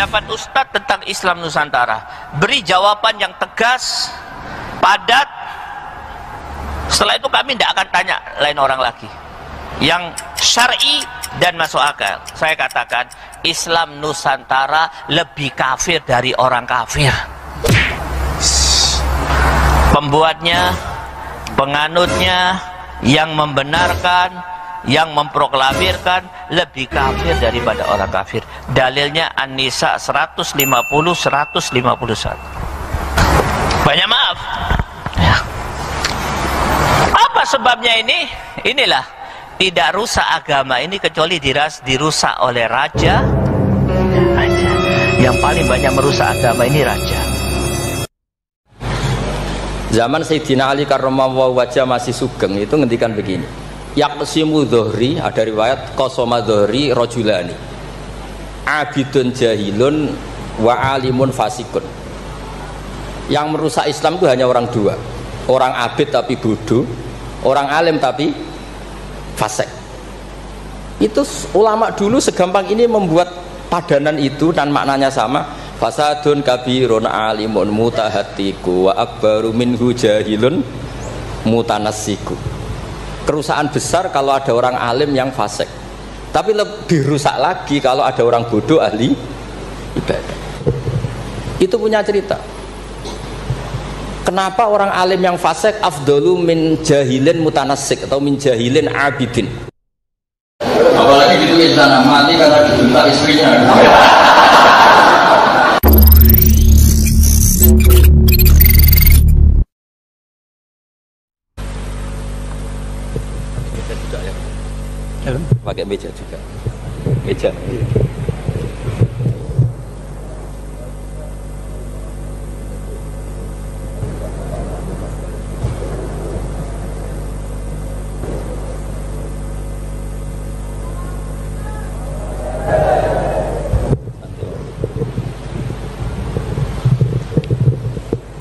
pendapat Ustadz tentang Islam Nusantara. Beri jawaban yang tegas, padat. Setelah itu kami tidak akan tanya lain orang lagi. Yang syar'i dan masuk akal. Saya katakan Islam Nusantara lebih kafir dari orang kafir. Pembuatnya, penganutnya, yang membenarkan, yang memproklamirkan lebih kafir daripada orang kafir. Dalilnya An-Nisa 150-151. Banyak maaf ya. Apa sebabnya ini? Inilah, tidak rusak agama ini kecuali dirusak oleh raja. Yang paling banyak merusak agama ini raja. Zaman Sayyidina Ali karramallahu wajah masih sugeng itu ngendikan begini. Yaqsimu dhuhri, ada riwayat qasama dhuhri rajulani. Abidun jahilun wa alimun fasikun. Yang merusak Islam itu hanya orang dua. Orang abid tapi bodoh, orang alim tapi fasik. Itu ulama dulu segampang ini membuat padanan itu dan maknanya sama. Fasadun kabirun alimun mutahatiku wa akbaru minhu jahilun mutanassiku. Kerusakan besar kalau ada orang alim yang fasik, tapi lebih rusak lagi kalau ada orang bodoh ahli ibadah. Itu punya cerita. Kenapa orang alim yang fasik afdalu min jahilin mutanassik atau min jahilin abidin? Apalagi gitu istana mati karena diminta istrinya. Pakai meja juga. Meja.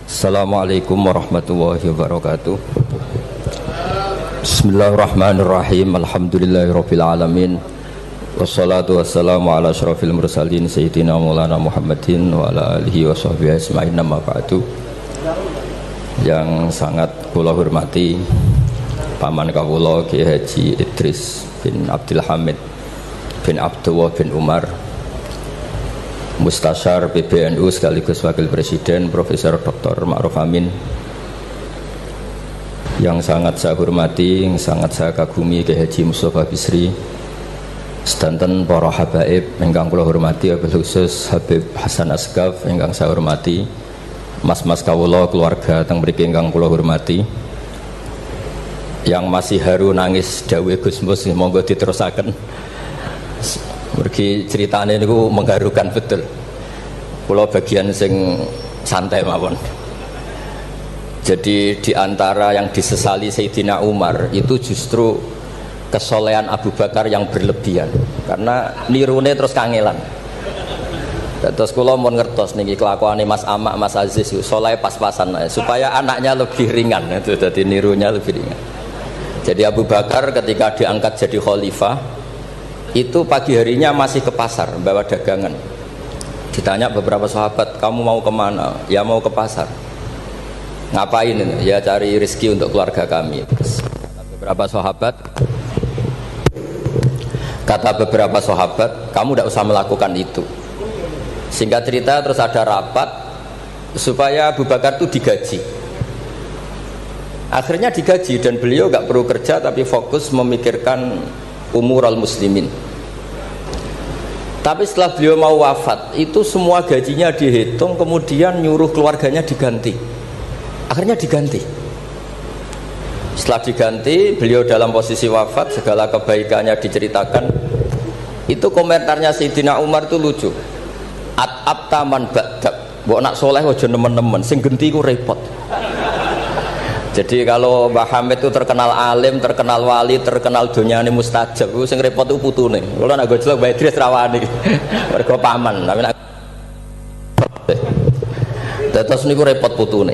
Assalamualaikum warahmatullahi wabarakatuh. Bismillahirrahmanirrahim. Alhamdulillahirabbil alamin. Wassalatu wassalamu ala asyrafil mursalin sayyidina Maulana Muhammadin wa ala alihi washabbihi ajmain. Amma ba'du. Yang sangat kula hormati paman kawula Ki Haji Idris bin Abdul Hamid bin Abdullah bin Umar, Mustasyar PBNU sekaligus Wakil Presiden Profesor Dr. Ma'ruf Amin, yang sangat saya hormati, yang sangat saya kagumi Ki Haji Mustafa Bisri, sedanten para habaib ingkang kula hormati, wabil khusus Habib Hasan Asgaf ingkang saya hormati, mas-mas kawula keluarga teng mriki ingkang kula hormati, yang masih haru nangis dawuh Gus Mus monggo diterusaken. Mergi ceritane niku mengharukan betul. Kula bagian sing santai mawon. Jadi di antara yang disesali Sayyidina Umar itu justru kesolehan Abu Bakar yang berlebihan, karena nirune terus kangelan. Terus kula mau ngertos niki kelakuane Mas Amak, Mas Aziz soleh pas-pasan supaya anaknya lebih ringan, itu jadi nirunya lebih ringan. Jadi Abu Bakar ketika diangkat jadi khalifah itu pagi harinya masih ke pasar bawa dagangan. Ditanya beberapa sahabat, kamu mau kemana? Ya mau ke pasar. Ngapain ini? Ya cari rezeki untuk keluarga kami. Kata beberapa sahabat, kamu tidak usah melakukan itu. Singkat cerita terus ada rapat supaya Abu Bakar itu digaji. Akhirnya digaji dan beliau nggak perlu kerja tapi fokus memikirkan umur al-muslimin. Tapi setelah beliau mau wafat itu semua gajinya dihitung, kemudian nyuruh keluarganya diganti. Akhirnya diganti. Setelah diganti, beliau dalam posisi wafat, segala kebaikannya diceritakan. Itu komentarnya Sayyidina Umar itu lucu. At-abtaman ba'dak, mbok nak soleh aja nemen-nemen, sing genti ku repot. Jadi kalau Mbah Hamid itu terkenal alim, terkenal wali, terkenal donyane mustajab, itu sing repot itu putune. Kalau nak go jelek Mbah Idris rawani. Mergo paman, tapi nak terus niku repot putune.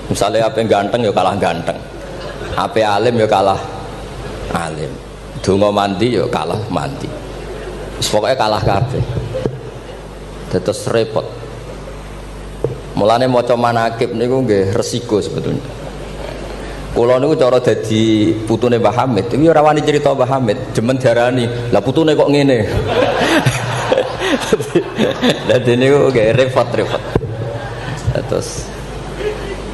Misalnya apa yang ganteng ya kalah ganteng, apa alim ya kalah alim, donga mandi ya kalah mandi, pokoknya kalah kabeh. Terus repot. Mulane maca manakib niku nggih resiko sebetulnya. Kula niku cara dadi putune Mbah Hamid, iki ora wani cerita Mbah Hamid, demen diarani, lah putune kok ngene. Dadi niku nggih repot-repot. Terus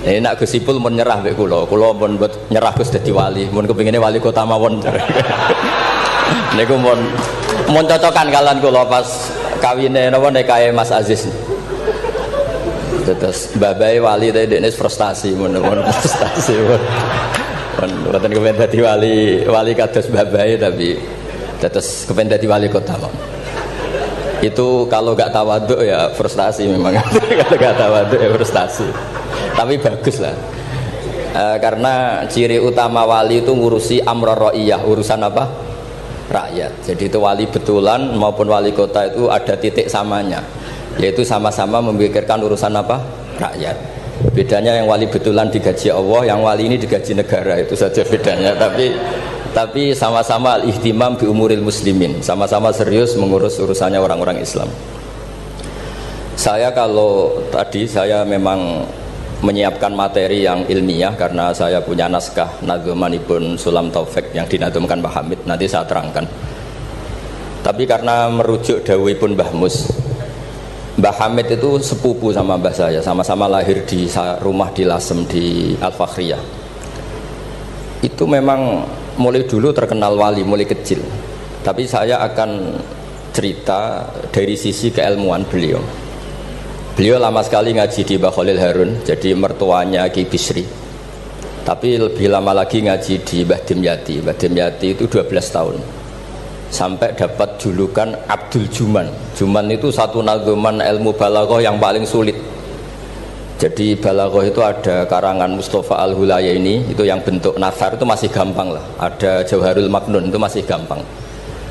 nak Gus Ipul mun nyerah mek kula mun mbot nyerah Gus dadi wali, mun kepingine wali kota mawon. Niku mun cocokan kalian kula pas kawine napa nikahe Mas Aziz. Terus babai wali tadi dekne frustasi mun frustasi. Mboten kepen dadi wali kados babai tapi terus kepen dadi wali kota. Itu kalau gak tawaduk ya frustasi memang. Kalau gak tawaduk ya frustasi. Tapi bagus lah. Karena ciri utama wali itu ngurusi amror ra'iyah, urusan apa? Rakyat. Jadi itu wali betulan maupun wali kota itu ada titik samanya, yaitu sama-sama memikirkan urusan apa? Rakyat. Bedanya yang wali betulan digaji Allah, yang wali ini digaji negara, itu saja bedanya. Tapi sama-sama al-ihtimam bi umuril muslimin, sama-sama serius mengurus urusannya orang-orang Islam. Saya kalau tadi saya memang menyiapkan materi yang ilmiah karena saya punya naskah nadzumanipun Sulam Taufik yang dinadzumkan Mbah Hamid, nanti saya terangkan. Tapi karena merujuk dawuhipun Mbah Mus, Mbah Hamid itu sepupu sama mbah saya, sama-sama lahir di rumah di Lasem di Al-Fakhriyah. Itu memang mulai dulu terkenal wali, mulai kecil. Tapi saya akan cerita dari sisi keilmuan beliau. Beliau lama sekali ngaji di Mbah Khalil Harun, jadi mertuanya Ki Bisri. Tapi lebih lama lagi ngaji di Mbah Dimyati. Mbah Dimyati itu 12 tahun. Sampai dapat julukan Abdul Juman. Juman itu satu nadzuman ilmu balaghah yang paling sulit. Jadi balaghah itu ada karangan Mustafa Al-Hulayaini, itu yang bentuk nasar itu masih gampang lah. Ada Jauharul Maknun itu masih gampang.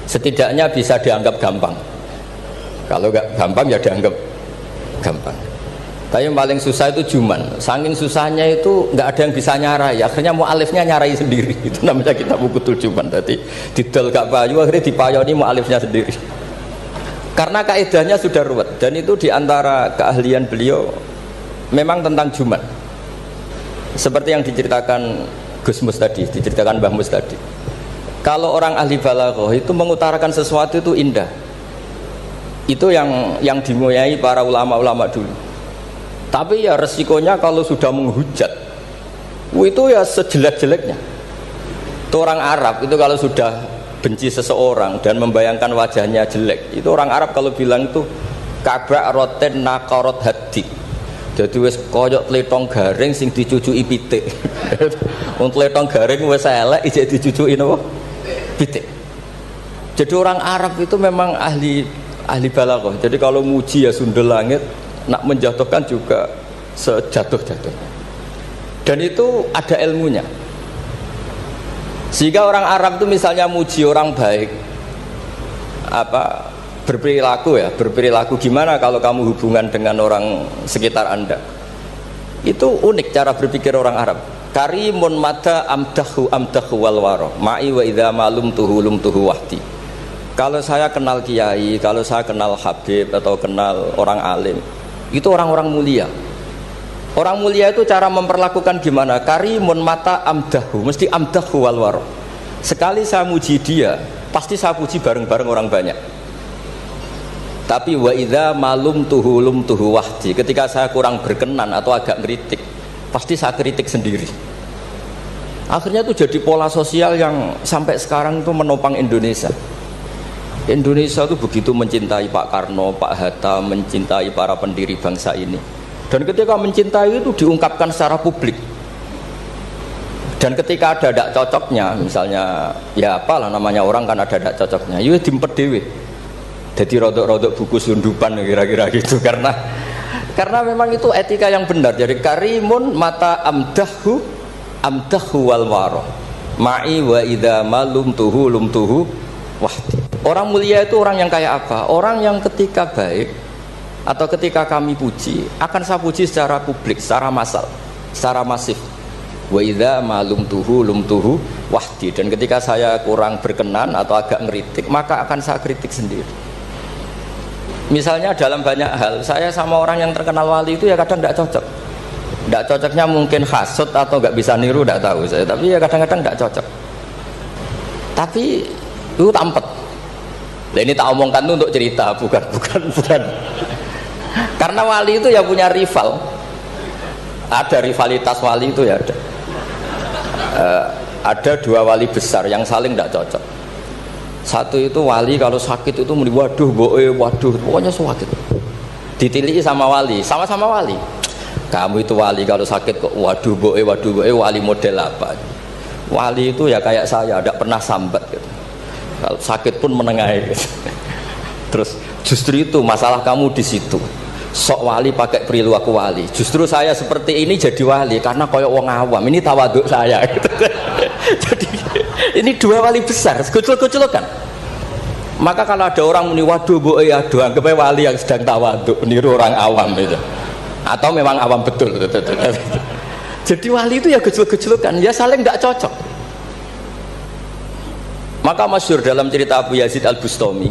Setidaknya bisa dianggap gampang. Kalau nggak gampang ya dianggap gampang. Tapi yang paling susah itu Juman. Saking susahnya itu nggak ada yang bisa nyarai. Akhirnya mu'alifnya nyarai sendiri. Itu namanya kitab Bukutul Juman. Tadi didol gak payu, akhirnya dipayoni mu'alifnya sendiri. Karena kaidahnya sudah ruwet. Dan itu diantara keahlian beliau memang tentang Juman. Seperti yang diceritakan Gus Mus tadi, diceritakan Mbah Mus tadi. Kalau orang ahli balaghah itu mengutarakan sesuatu itu indah. Itu yang dimuyai para ulama-ulama dulu. Tapi ya resikonya kalau sudah menghujat, itu ya sejelek-jeleknya. Itu orang Arab itu kalau sudah benci seseorang dan membayangkan wajahnya jelek, itu orang Arab kalau bilang itu kabrak roten nakarot hati. Jadi wes koyok tletong garing sing dicucuki pitik. Untuk tletong garing wes elek ijek dicucuki napa? Pitik. Jadi orang Arab itu memang ahli balaghah. Jadi kalau muji ya sundel langit, nak menjatuhkan juga sejatuh-jatuhnya. Dan itu ada ilmunya. Sehingga orang Arab itu misalnya muji orang baik, berperilaku gimana kalau kamu hubungan dengan orang sekitar Anda. Itu unik cara berpikir orang Arab. Karimun mata amdahu wal waro ma'i wa idza malum tuhu wahdi. Kalau saya kenal kiai, kalau saya kenal habib atau kenal orang alim, itu orang-orang mulia. Orang mulia itu cara memperlakukan gimana? Karimun mata amdahu, mesti amdahu wal waro. Sekali saya muji dia, pasti saya puji bareng-bareng orang banyak. Tapi wa idza malum tuhu wahdi, ketika saya kurang berkenan atau agak ngeritik, pasti saya kritik sendiri. Akhirnya itu jadi pola sosial yang sampai sekarang itu menopang Indonesia. Indonesia itu begitu mencintai Pak Karno, Pak Hatta, mencintai para pendiri bangsa ini. Dan ketika mencintai itu diungkapkan secara publik. Dan ketika ada tidak cocoknya, misalnya ya apalah namanya orang kan ada tidak cocoknya, ya dimpet dewe. Jadi rodok-rodok buku sundupan kira-kira gitu karena memang itu etika yang benar. Jadi karimun mata amdahu wal waro ma'i wa idza malum tuhu wahdi. Orang mulia itu orang yang kayak apa? Orang yang ketika baik atau ketika kami puji, akan saya puji secara publik, secara massal, secara masif. Wa idza malum tuhu wahdi. Dan ketika saya kurang berkenan atau agak ngeritik, maka akan saya kritik sendiri. Misalnya dalam banyak hal, saya sama orang yang terkenal wali itu ya kadang tidak cocok. Tidak cocoknya mungkin hasut atau nggak bisa niru, tidak tahu saya. Tapi ya kadang-kadang tidak cocok. Tapi itu tampet. Nah, ini tak omongkan itu untuk cerita, bukan. Karena wali itu ya punya rival. Ada rivalitas wali itu ya ada. Ada dua wali besar yang saling tidak cocok. Satu itu wali kalau sakit itu muni waduh pokoknya sakit. Ditiliki sama wali, sama-sama wali. Kamu itu wali kalau sakit kok waduh wali model apa? Wali itu ya kayak saya, tidak pernah sambat gitu. Kalau sakit pun menengahi gitu. Terus justru itu masalah kamu di situ. Sok wali pakai perilaku wali. Justru saya seperti ini jadi wali karena koyok wong awam. Ini tawaduk saya gitu. Jadi ini dua wali besar, kecil kan. Maka kalau ada orang muni waduh aduh anggap wali yang sedang tawaduk niru orang awam itu. Atau memang awam betul. Jadi wali itu ya kecil kan, ya saling tidak cocok. Maka masyhur dalam cerita Abu Yazid Al-Bustami,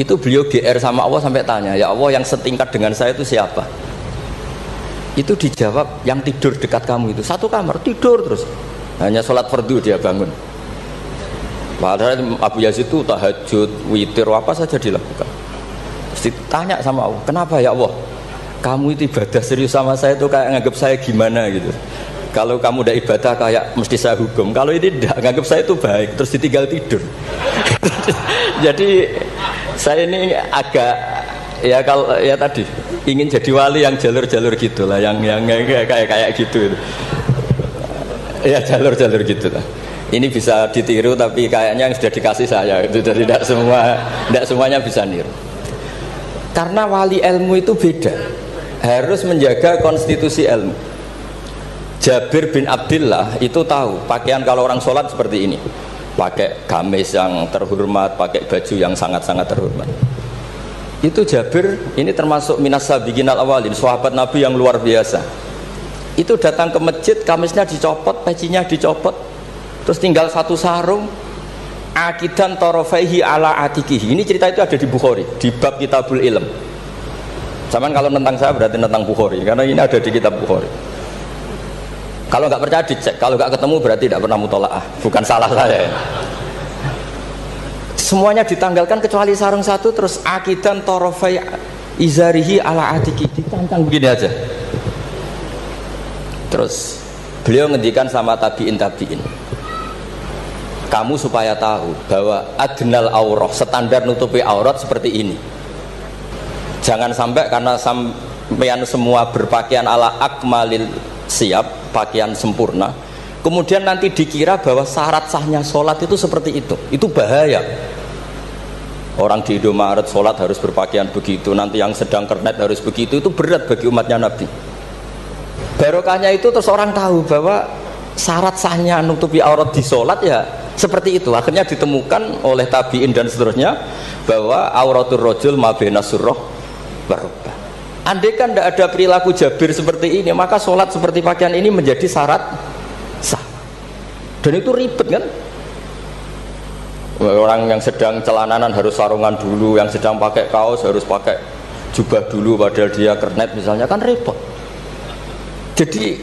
itu beliau GR sama Allah sampai tanya, ya Allah yang setingkat dengan saya itu siapa? Itu dijawab yang tidur dekat kamu itu, satu kamar tidur terus, hanya sholat fardu dia bangun. Padahal Abu Yazid itu tahajud, witir, apa saja dilakukan. Terus ditanya sama Allah, kenapa ya Allah? Kamu itu ibadah serius sama saya itu kayak nganggap saya gimana gitu. Kalau kamu udah ibadah kayak mesti saya hukum. Kalau ini tidak, nganggap saya itu baik. Terus ditinggal tidur. Jadi saya ini agak ya kalau ya tadi ingin jadi wali yang jalur-jalur gitulah, yang kayak gitu. Ya jalur-jalur gitulah. Ini bisa ditiru tapi kayaknya yang sudah dikasih saya itu, jadi tidak semuanya bisa niru. Karena wali ilmu itu beda, harus menjaga konstitusi ilmu. Jabir bin Abdillah itu tahu pakaian kalau orang sholat seperti ini, pakai gamis yang terhormat, pakai baju yang sangat-sangat terhormat. Itu Jabir ini termasuk minas sabiqinal awalin, sahabat Nabi yang luar biasa. Itu datang ke masjid, gamisnya dicopot, pecinya dicopot, terus tinggal satu sarung, akidan torofaihi ala atikihi. Ini cerita itu ada di Bukhari, di bab Kitabul Ilm. Zaman kalau tentang saya berarti tentang Bukhari, karena ini ada di kitab Bukhari. Kalau nggak percaya dicek, kalau nggak ketemu berarti tidak pernah mutolaah, bukan salah saya. Semuanya ditanggalkan kecuali sarung satu, terus akidan torofai izarihi ala atiki, ditancang begini aja. Terus beliau ngendikan sama tabiin, kamu supaya tahu bahwa adnal aurah, standar nutupi aurat seperti ini. Jangan sampai karena sampean semua berpakaian ala akmalil siap, pakaian sempurna, kemudian nanti dikira bahwa syarat sahnya sholat itu seperti itu bahaya. Orang di Indomaret sholat harus berpakaian begitu, nanti yang sedang kernet harus begitu, itu berat bagi umatnya Nabi. Barokahnya itu terus orang tahu bahwa syarat sahnya nutupi aurat di sholat ya seperti itu. Akhirnya ditemukan oleh tabiin dan seterusnya bahwa auratul rajul ma baina surrah wa rukbah. Andai kan tidak ada perilaku Jabir seperti ini, maka sholat seperti pakaian ini menjadi syarat sah. Dan itu ribet kan? Orang yang sedang celananan harus sarungan dulu, yang sedang pakai kaos harus pakai jubah dulu, padahal dia kernet misalnya, kan repot. Jadi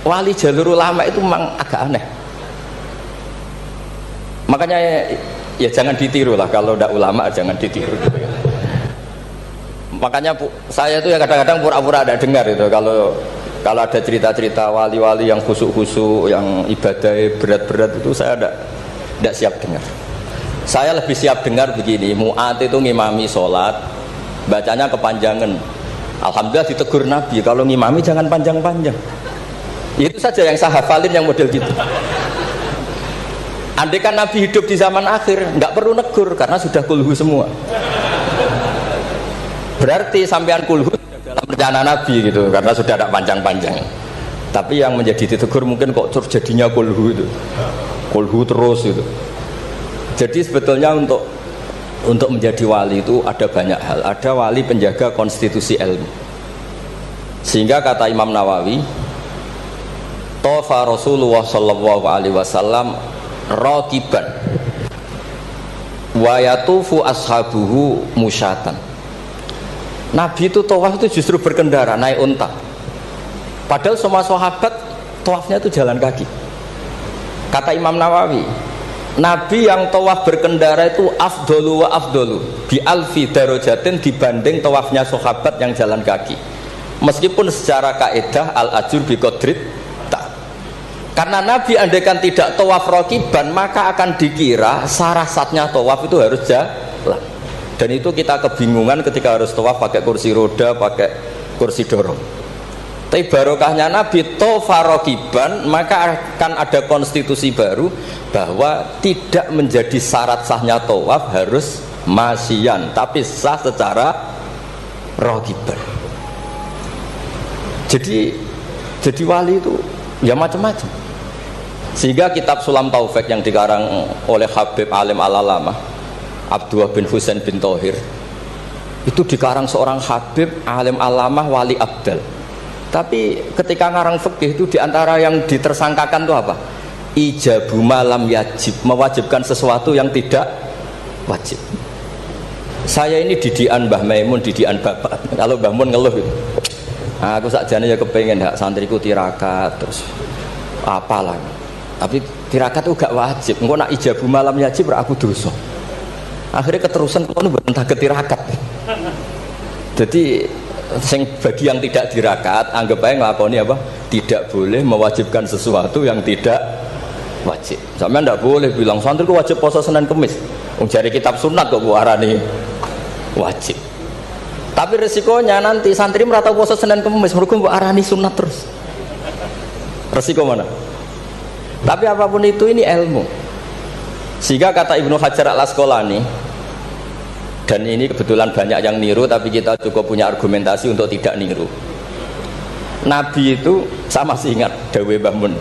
wali jalur ulama itu memang agak aneh. Makanya ya jangan ditiru lah, kalau tidak ulama jangan ditiru. Makanya saya itu ya kadang-kadang pura-pura ada dengar itu kalau ada cerita-cerita wali-wali yang khusuk-khusuk, yang ibadah berat-berat itu saya tidak siap dengar. Saya lebih siap dengar begini, Mu'ad itu ngimami sholat, bacanya kepanjangan. Alhamdulillah ditegur Nabi, kalau ngimami jangan panjang-panjang. Itu saja yang saya hafalin yang model gitu. Andai kan Nabi hidup di zaman akhir, nggak perlu negur karena sudah kulhu semua. Berarti sampean kulhu dalam rencana Nabi gitu, karena sudah ada panjang-panjang. Tapi yang menjadi ditegur mungkin kok jadinya kulhu itu, kulhu terus itu. Jadi sebetulnya untuk menjadi wali itu ada banyak hal. Ada wali penjaga konstitusi ilmu. Sehingga kata Imam Nawawi, Tofa Rasulullah Sallallahu Alaihi Wasallam rokiban wa yatufu ashabuhu musyatan. Nabi itu tawaf itu justru berkendara naik unta. Padahal semua sahabat tawafnya itu jalan kaki. Kata Imam Nawawi, Nabi yang tawaf berkendara itu afdolu wa afdolu bi alfi darajatin dibanding tawafnya sahabat yang jalan kaki. Meskipun secara kaidah al ajur bi qadrit ta. Karena Nabi andaikan tidak tawaf rakiban maka akan dikira syarat-syaratnya tawaf itu harus jalan. Dan itu kita kebingungan ketika harus tawaf pakai kursi roda, pakai kursi dorong. Tapi barokahnya Nabi tawafa rakiban maka akan ada konstitusi baru bahwa tidak menjadi syarat sahnya tawaf harus masyian, tapi sah secara rakiban. Jadi wali itu ya macam-macam. Sehingga kitab Sulam Taufik yang dikarang oleh Habib Alim Al-Alamah Abdullah bin Husain bin Thohir itu dikarang seorang Habib Alim Alamah Wali Abdal. Tapi ketika ngarang fikih itu diantara yang ditersangkakan itu apa? Ijabu malam yajib, mewajibkan sesuatu yang tidak wajib. Saya ini didikan Mbah Maimun, didikan bapak. Kalau Mbah Mun ngeluh gitu, aku sakjane ya kepengen hak santriku tirakat terus apalah. Tapi tirakat itu gak wajib. Engko nak ijabu malam yajib aku dosa. Akhirnya keterusan kalau bukan tak ketirakat. Jadi bagi yang tidak dirakat anggap aja ngelakoni apa? Tidak boleh mewajibkan sesuatu yang tidak wajib. Sampai tidak boleh bilang santriku wajib puasa Senin Kemis. Cari kitab sunat kok arani wajib. Tapi resikonya nanti santri merata puasa Senin Kemis mereka arani sunat terus. Resiko mana? Tapi apapun itu ini ilmu. Sehingga kata Ibnu Hajar Al-Asqalani, dan ini kebetulan banyak yang niru tapi kita cukup punya argumentasi untuk tidak niru. Nabi itu sama sih ingat dawe Mbah Mun.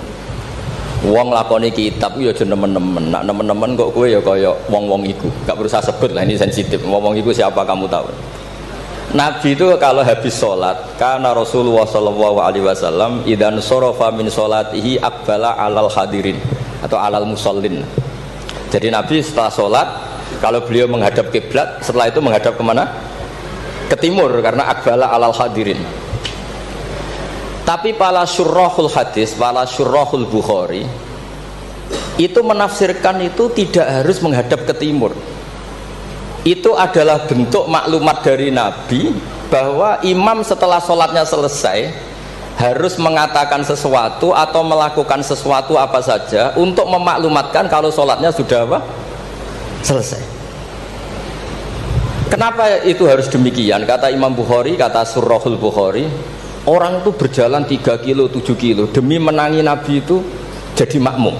Wong lakoni kitab ya aja nemen-nemen. Nak nemen-nemen kok kowe ya kaya wong-wong iku. Gak perlu saya sebut lah, ini sensitif. Wong-wong iku siapa kamu tahu. Nabi itu kalau habis sholat, karena Rasulullah sallallahu alaihi wasallam idan sorofa min sholatihi aqbala alal hadirin atau alal musallin. Jadi Nabi setelah sholat, kalau beliau menghadap kiblat, setelah itu menghadap kemana? Ke timur, karena aqbala alal hadirin. Tapi para syurrahul hadis, para syurrahul Bukhari itu menafsirkan itu tidak harus menghadap ke timur. Itu adalah bentuk maklumat dari Nabi bahwa imam setelah sholatnya selesai harus mengatakan sesuatu atau melakukan sesuatu apa saja untuk memaklumatkan kalau sholatnya sudah apa? Selesai. Kenapa itu harus demikian? Kata Imam Bukhari, kata Surahul Bukhari, orang itu berjalan 3 kilo, 7 kilo demi menangi Nabi itu jadi makmum.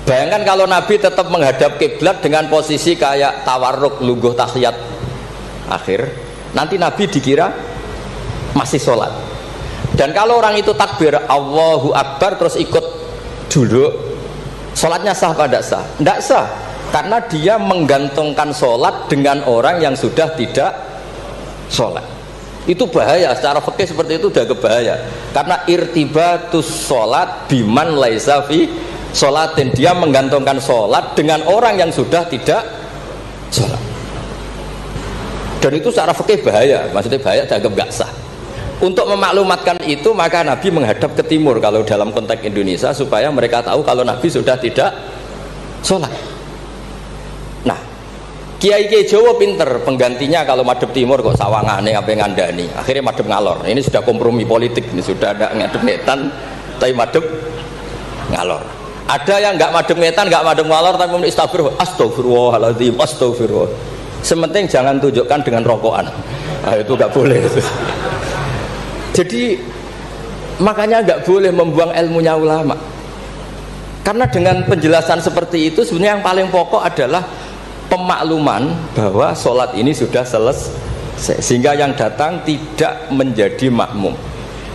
Bayangkan kalau Nabi tetap menghadap kiblat dengan posisi kayak tawarruk, lungguh tahiyat akhir, nanti Nabi dikira masih sholat. Dan kalau orang itu takbir Allahu Akbar terus ikut duduk, sholatnya sah apa tidak sah? Tidak sah, karena dia menggantungkan sholat dengan orang yang sudah tidak sholat. Itu bahaya, secara fikih seperti itu udah kebahaya. Karena irtibatus sholat biman laisa fi sholatin, dia menggantungkan sholat dengan orang yang sudah tidak sholat. Dan itu secara fikih bahaya, maksudnya bahaya dianggap gak sah. Untuk memaklumatkan itu maka Nabi menghadap ke timur kalau dalam konteks Indonesia, supaya mereka tahu kalau Nabi sudah tidak sholat. Nah, kiai-kiai Jawa pinter, penggantinya kalau madhep timur kok sawangane apa ngandani, akhirnya madhep ngalor. Ini sudah kompromi politik, ini sudah ada ngadep ngetan tapi madhep ngalor. Ada yang nggak madhep ngetan, nggak madhep ngalor tapi muni astagfirullahaladzim, astagfirullah. Sementing jangan tunjukkan dengan rokokan. Nah, itu nggak boleh. Jadi makanya nggak boleh membuang ilmunya ulama. Karena dengan penjelasan seperti itu sebenarnya yang paling pokok adalah pemakluman bahwa sholat ini sudah selesai, sehingga yang datang tidak menjadi makmum.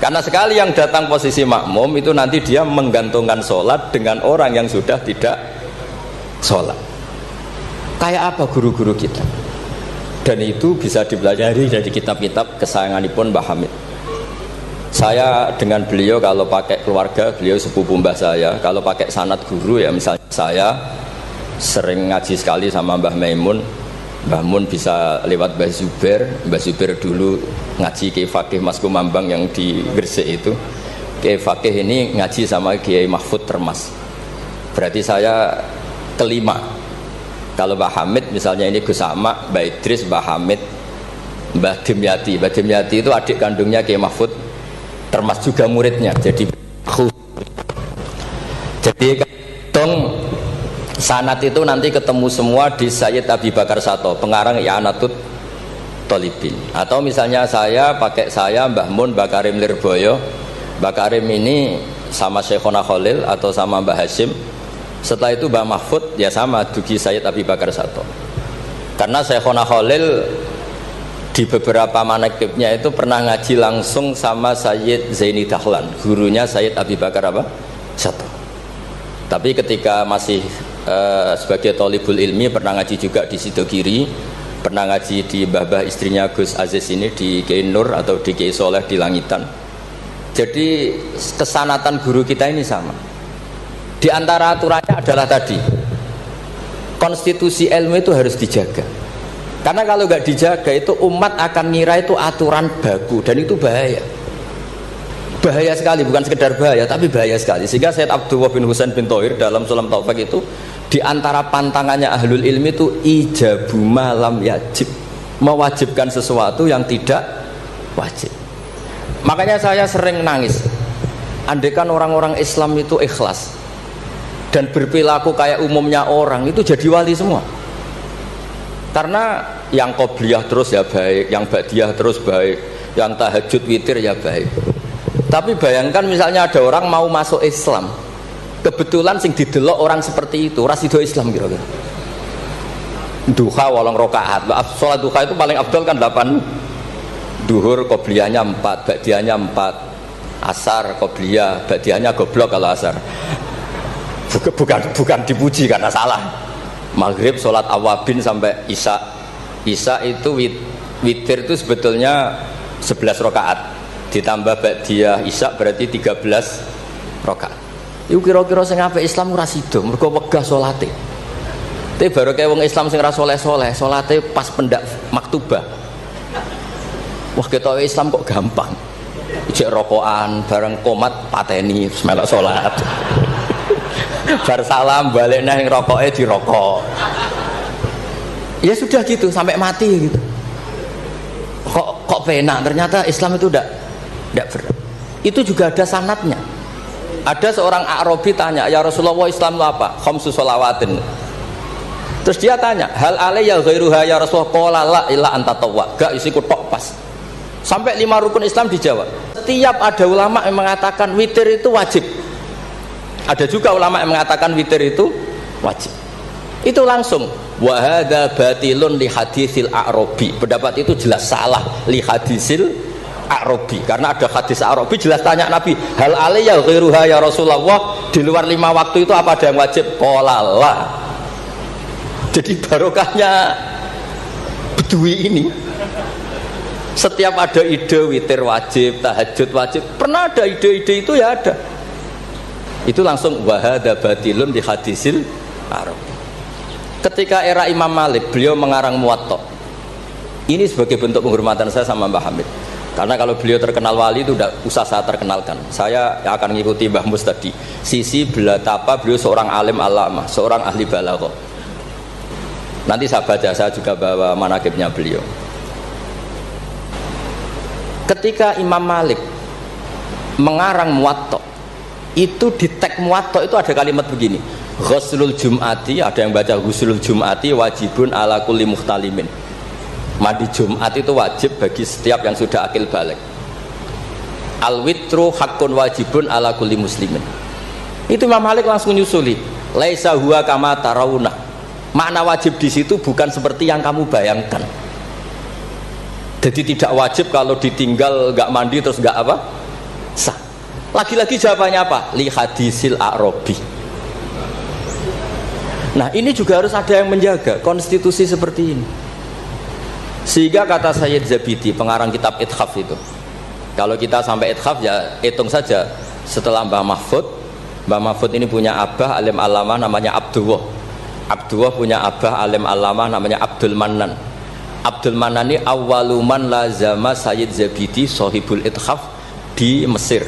Karena sekali yang datang posisi makmum itu nanti dia menggantungkan sholat dengan orang yang sudah tidak sholat. Kayak apa guru-guru kita? Dan itu bisa dipelajari dari kitab-kitab kesayanganipun Mbah Hamid. Saya dengan beliau kalau pakai keluarga, beliau sepupu mbah saya. Kalau pakai sanad guru ya misalnya saya sering ngaji sekali sama Mbah Maimun. Mbah Mun bisa lewat Mbah Zubair dulu ngaji Kiai Fakih Mas Kumambang yang di Gresik itu. Kiai Fakih ini ngaji sama Kiai Mahfud Termas. Berarti saya kelima. Kalau Mbah Hamid misalnya ini Gus Amak, Mbah Idris, Mbah Hamid, Mbah Dimyati. Mbah Dimyati itu adik kandungnya Kiai Mahfud Termas juga muridnya. Jadi hitung sanad itu nanti ketemu semua di Sayyid Abi Bakar Sato, pengarang I'anatul Thalibin. Atau misalnya saya pakai Mbah Mun, Mbah Karim Lirboyo. Mbah Karim ini sama Syekhona Khalil atau sama Mbah Hashim. Setelah itu Mbah Mahfud ya sama dugi Sayyid Abi Bakar Sato. Karena Syekhona Khalil di beberapa manaqibnya itu pernah ngaji langsung sama Sayyid Zaini Dahlan, gurunya Sayyid Abi Bakar Sato. Tapi ketika masih sebagai thalibul ilmi pernah ngaji juga di Sidogiri, pernah ngaji di babah istrinya Gus Aziz ini di Kiai Nur atau di Kiai Soleh di Langitan. Jadi kesanatan guru kita ini sama. Di antara aturannya adalah tadi, konstitusi ilmu itu harus dijaga. Karena kalau nggak dijaga itu umat akan ngira itu aturan baku dan itu bahaya. Bahaya sekali, bukan sekedar bahaya tapi bahaya sekali. Sehingga Sayyid Abdullah bin Husain bin Thohir dalam Sulam Taufik itu di antara pantangannya ahlul ilmi itu ijabu malam yajib, mewajibkan sesuatu yang tidak wajib. Makanya saya sering nangis andaikan orang-orang Islam itu ikhlas dan berperilaku kayak umumnya orang, itu jadi wali semua. Karena yang qobliyah terus ya baik, yang ba'diyah terus baik, yang tahajud witir ya baik. Tapi bayangkan misalnya ada orang mau masuk Islam, kebetulan sing didelok orang seperti itu rasido Islam kira-kira. Duha 8 rakaat. Sholat duha itu paling afdal kan 8. Duhur qobliyahnya 4, ba'diyahnya 4. Asar qobliyah, ba'diyahnya goblok kalau asar. Bukan dipuji karena salah. Maghrib sholat awabin sampai isya. Isya itu witir itu sebetulnya 11 rakaat. Ditambah ba'diyah isya berarti 13 rakaat. Iku kira-kira sing apik Islam ora sida, mergo wegah salate. Tapi baru kayak wong Islam sing ra saleh-saleh, salate pas pendak maktubah. Wah, ketoke Islam kok gampang. Ijek rokokan, bareng komat pateni melok salat. Bar salam balik nang rokoke dirokok. Ya sudah gitu sampai mati gitu. Kok penak, ternyata Islam itu tidak berat. Itu juga ada sanadnya. Ada seorang Arabi tanya, ya Rasulullah Islam itu apa? Khamsu sholawatin. Terus dia tanya, hal alayya ghairuha ya Rasulullah? Qala la illa anta tawwa. Gak isiku tok pas. Sampai 5 rukun Islam dijawab. Setiap ada ulama yang mengatakan witir itu wajib. Ada juga ulama yang mengatakan witir itu wajib. Itu langsung wa hadza batilun li hadisil a'rabi. Pendapat itu jelas salah li hadisil Arabi, karena ada hadis Arabi jelas tanya Nabi, hal alayya ghairuha ya Rasulullah, di luar 5 waktu itu apa ada yang wajib? Qala la. Jadi barokahnya Bedui ini setiap ada ide witir wajib, tahajud wajib, pernah ada ide-ide itu ya ada. Itu langsung wa hadza batilun di hadisil Arabi. Ketika era Imam Malik, beliau mengarang Muwatta. Ini sebagai bentuk penghormatan saya sama Mbah Hamid. Karena kalau beliau terkenal wali itu tidak usah saya terkenalkan. Saya akan mengikuti Mbah Mus tadi. Sisi betapa beliau seorang alim alama, seorang ahli balaghah. Nanti saya baca, saya juga bawa manaqibnya beliau. Ketika Imam Malik mengarang Muwatta, itu di teks Muwatta itu ada kalimat begini. Ghuslul Jum'ati, ada yang baca Ghuslul Jum'ati wajibun ala kulli muhtalimin. Mandi Jumat itu wajib bagi setiap yang sudah akil balik. Al-witru hakun wajibun ala kulli muslimin. Itu Imam Malik langsung nyusuli. Laisa huwa kama tarawuna. Makna wajib di situ bukan seperti yang kamu bayangkan. Jadi tidak wajib kalau ditinggal nggak mandi terus nggak apa? Sah. Lagi-lagi jawabannya apa? Li hadisil a'rabi. Nah, ini juga harus ada yang menjaga konstitusi seperti ini. Sehingga kata Sayyid Zabidi, pengarang kitab Ithaf itu, kalau kita sampai Ithaf ya hitung saja setelah Mbah Mahfud ini punya abah alim alama namanya Abdullah. Abdullah punya abah alim alamah namanya Abdul Mannan. Abdul Mannan ini awaluman lazama Sayyid Zabidi Sohibul Ithaf di Mesir.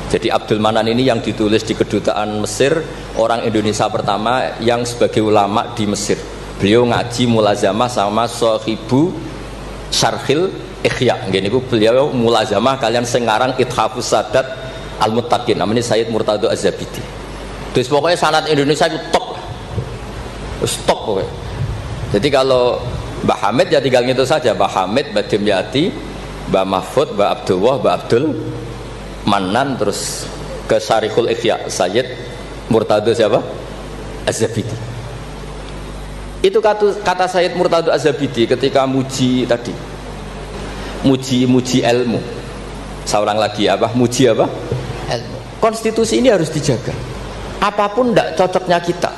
Jadi Abdul Mannan ini yang ditulis di kedutaan Mesir, orang Indonesia pertama yang sebagai ulama di Mesir. Beliau ngaji mulazamah sama Sohibu Syarhil Ikhya. Gini beliau mulazamah kalian sengarang Ithafus Sadat Al-Muttaqin, namanya Sayyid Murtado Az-Zabidi. Terus pokoknya sanad Indonesia itu top, stop pokoknya. Jadi kalau Mbah Hamid ya tinggal gitu saja, Mbah Hamid, Mbah Dimyati, Mbah Mahfud, Mbah Abdullah, Mbah Abdul Manan, terus ke Syarihul Ikhya Sayyid Murtado siapa? Az-Zabidi. Itu kata Sayyid Murtado Az-Zabidi ketika muji tadi, muji ilmu. Saya ulang lagi apa? Muji apa? Ilmu. Konstitusi ini harus dijaga. Apapun tidak cocoknya kita.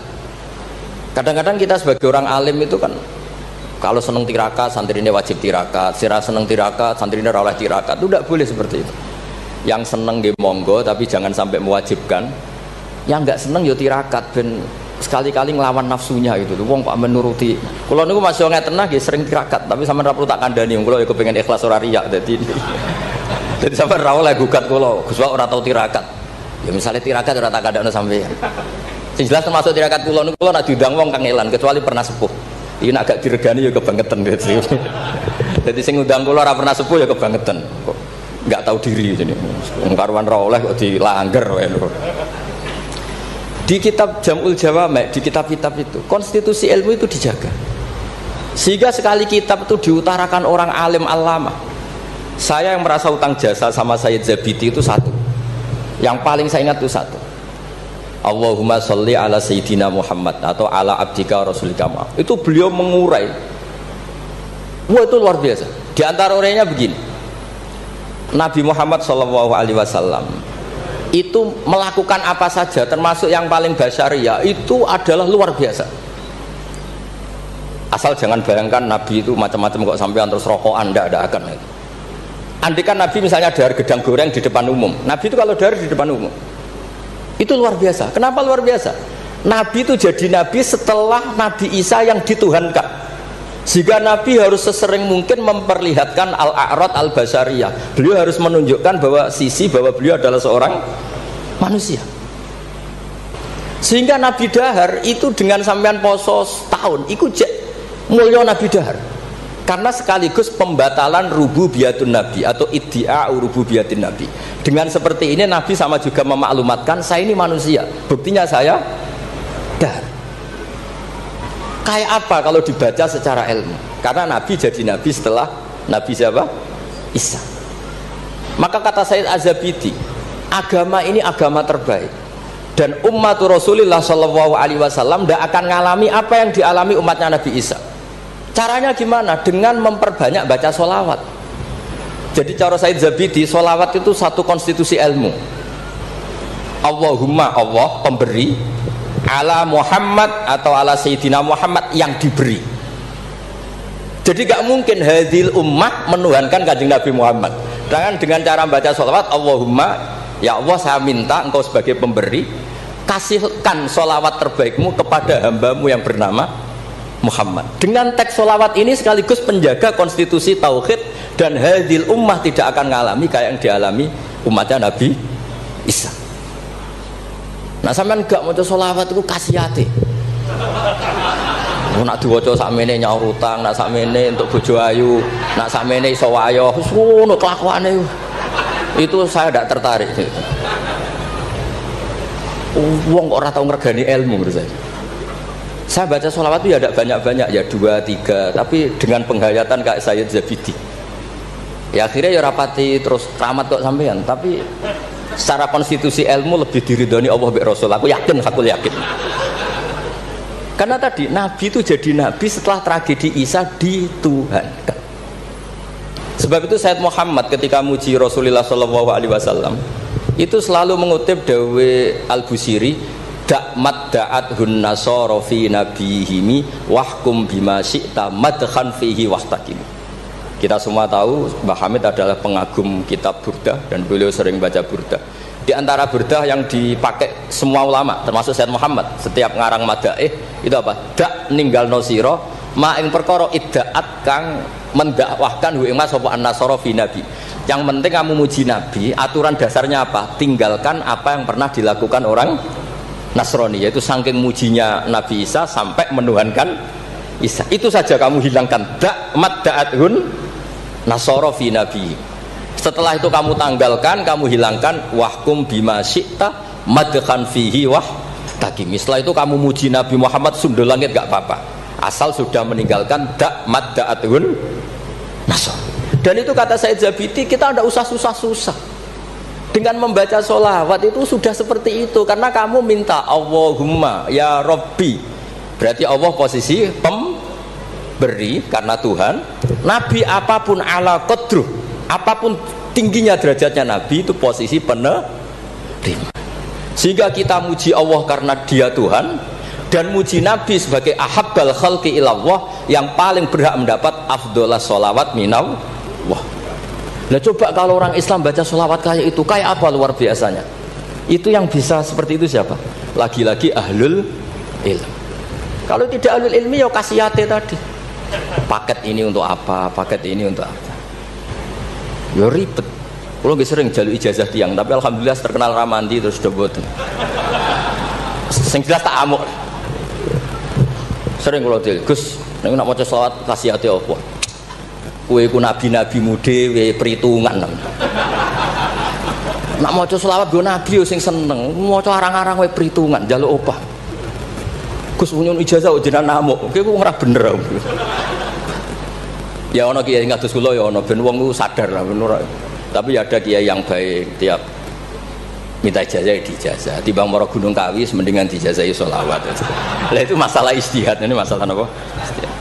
Kadang-kadang kita sebagai orang alim itu kan kalau seneng tirakat, santri ini wajib tirakat. Sira seneng tirakat, santri ini oleh tirakat. Itu tidak boleh seperti itu. Yang seneng nggih monggo, tapi jangan sampai mewajibkan. Yang nggak seneng yo tirakat ben sekali-kali ngelawan nafsunya gitu. Wong Pak menuruti. Kula niku masih ngeten nggih sering tirakat, tapi sampean ra perlu tak kandhani. Kula yo kepengin ikhlas ora riya dadi. Jadi sampean ra oleh gugat kula, Gus ora tau tirakat. Ya misalnya tirakat ora tak kandhani sampean. Sing jelas termasuk tirakat kula niku kula nak diundang wong kangelan kecuali pernah sepuh. Ini agak diregani ya kebangetan gitu. Jadi sing ngundang kula ora pernah sepuh ya kebangetan. Kok enggak tahu diri jadi. Wong karuan ra oleh kok dilanggar wae lho. Di kitab Jam'ul Jawami', di kitab-kitab itu konstitusi ilmu itu dijaga. Sehingga sekali kitab itu diutarakan orang alim alama. Saya yang merasa utang jasa sama Sayyid Zabidi itu satu. Yang paling saya ingat itu satu. Allahumma sholli ala sayyidina Muhammad atau ala abdika rasulika Muhammad. Itu beliau mengurai. Wah itu luar biasa. Di antara urainya begini. Nabi Muhammad SAW itu melakukan apa saja termasuk yang paling basyariah itu adalah luar biasa. Asal jangan bayangkan Nabi itu macam-macam kok sampean terus rokokan, tidak akan itu. Andikan Nabi misalnya dahar gedang goreng di depan umum, Nabi itu kalau dahar di depan umum itu luar biasa. Kenapa luar biasa? Nabi itu jadi Nabi setelah Nabi Isa yang dituhankan, sehingga Nabi harus sesering mungkin memperlihatkan al-a'rad al-basyariyah. Beliau harus menunjukkan bahwa bahwa beliau adalah seorang manusia. Sehingga Nabi dahar itu dengan sampean poso setahun ikut mulia Nabi dahar. Karena sekaligus pembatalan rububiyatun Nabi atau iddia rububiyatin Nabi. Dengan seperti ini Nabi sama juga memaklumatkan saya ini manusia. Buktinya saya dahar. Kayak apa kalau dibaca secara ilmu? Karena Nabi jadi Nabi setelah Nabi siapa? Isa. Maka kata Sayyid Az-Zabidi, agama ini agama terbaik. Dan umat Rasulullah SAW tidak akan mengalami apa yang dialami umatnya Nabi Isa. Caranya gimana? Dengan memperbanyak baca sholawat. Jadi cara Sayyid Zabidi, sholawat itu satu konstitusi ilmu. Allahumma Allah pemberi, ala Muhammad atau ala Sayyidina Muhammad yang diberi. Jadi gak mungkin hadil ummah menuhankan kanjeng Nabi Muhammad. Dengan cara baca sholawat, Allahumma ya Allah saya minta engkau sebagai pemberi, kasihkan sholawat terbaikmu kepada hambamu yang bernama Muhammad. Dengan teks sholawat ini sekaligus penjaga konstitusi tauhid, dan hadil ummah tidak akan mengalami kayak yang dialami umatnya Nabi Isa. Nah sampean gak mau sholawat itu kasihati. Nak diwaca sakmene nyaur utang, nak sakmene untuk bojo ayu, nak sakmene iso wayo, wis ngono kelakuane. Itu saya tidak tertarik. Wong kok ora tau ngregani ilmu menurut saya. Saya baca sholawat itu ya tidak banyak-banyak, ya 2, 3, tapi dengan penghayatan kayak Sayyid Zabidi. Ya akhirnya ya rapati terus keramat kok sampean, tapi secara konstitusi ilmu lebih diridhoni Allah mbek Rasul. Aku yakin. Karena tadi Nabi itu jadi Nabi setelah tragedi Isa dituhankan. Sebab itu Sayyid Muhammad ketika muji Rasulullah SAW itu selalu mengutip dawe Al-Busiri, da'mat da'at hun nasara fi nabihimi wahkum bima syi'ta madkhan fihi wastaqim. Kita semua tahu Mbah Hamid adalah pengagum kitab Burdah dan beliau sering baca Burdah. Di antara burdah yang dipakai semua ulama termasuk Sayyid Muhammad setiap ngarang madaih itu apa? Dak ninggal nosiro ma ing perkara iddaat kang mendakwahkan hu ing mas sapa an-nasara fi nabi. Yang penting kamu muji nabi, aturan dasarnya apa? Tinggalkan apa yang pernah dilakukan orang Nasrani, yaitu saking mujinya Nabi Isa sampai menuhankan Isa. Itu saja kamu hilangkan. Dak madda'athun nasara fi nabi. Setelah itu kamu tanggalkan, kamu hilangkan wahkum bima syi'ta madkhan fihi wah takim. Setelah itu kamu muji Nabi Muhammad sundul langit gak apa-apa. Asal sudah meninggalkan dak madda'athun nasara. Dan itu kata Said Zabidi, kita tidak usah susah-susah dengan membaca sholawat itu sudah seperti itu, karena kamu minta Allahumma ya Rabbi, berarti Allah posisi pemberi karena Tuhan. Nabi apapun ala qadruh, apapun tingginya derajatnya Nabi itu posisi penerima. Sehingga kita muji Allah karena dia Tuhan, dan muji Nabi sebagai ahabbal khalqi ilallah, yang paling berhak mendapat afdholas sholawat minal. Wah, nah coba kalau orang Islam baca sholawat kayak itu, kayak apa luar biasanya. Itu yang bisa seperti itu siapa? Lagi-lagi ahlul ilm. Kalau tidak ahlul ilmi ya kasiyate tadi. Paket ini untuk apa? Paket ini untuk apa? Ya ribet. Kalau nggak sering jalur ijazah tiang, tapi alhamdulillah terkenal ramandi terus sudah boten. Sing jelas tak amuk. Sering kalau dia, Gus, nek nak maca sholawat kasiyate apa? Kowe iku nabi-nabi dhewe perhitungan. Nak maca selawat go nabi yo sing seneng, maca arang-arang kowe perhitungan, njaluk opah. Gus nyun ijazah jenengan namuk. Kowe ku ora bener. Ya ana kiai ngados kula ya ana ben wong ku sadar lah bener. Tapi ada kiai yang baik, tiap minta ijazah dijazah. Timbang mara Gunung Kawi mendingan dijazahi selawat. Lah itu masalah istihad, ini masalah apa? Istihad.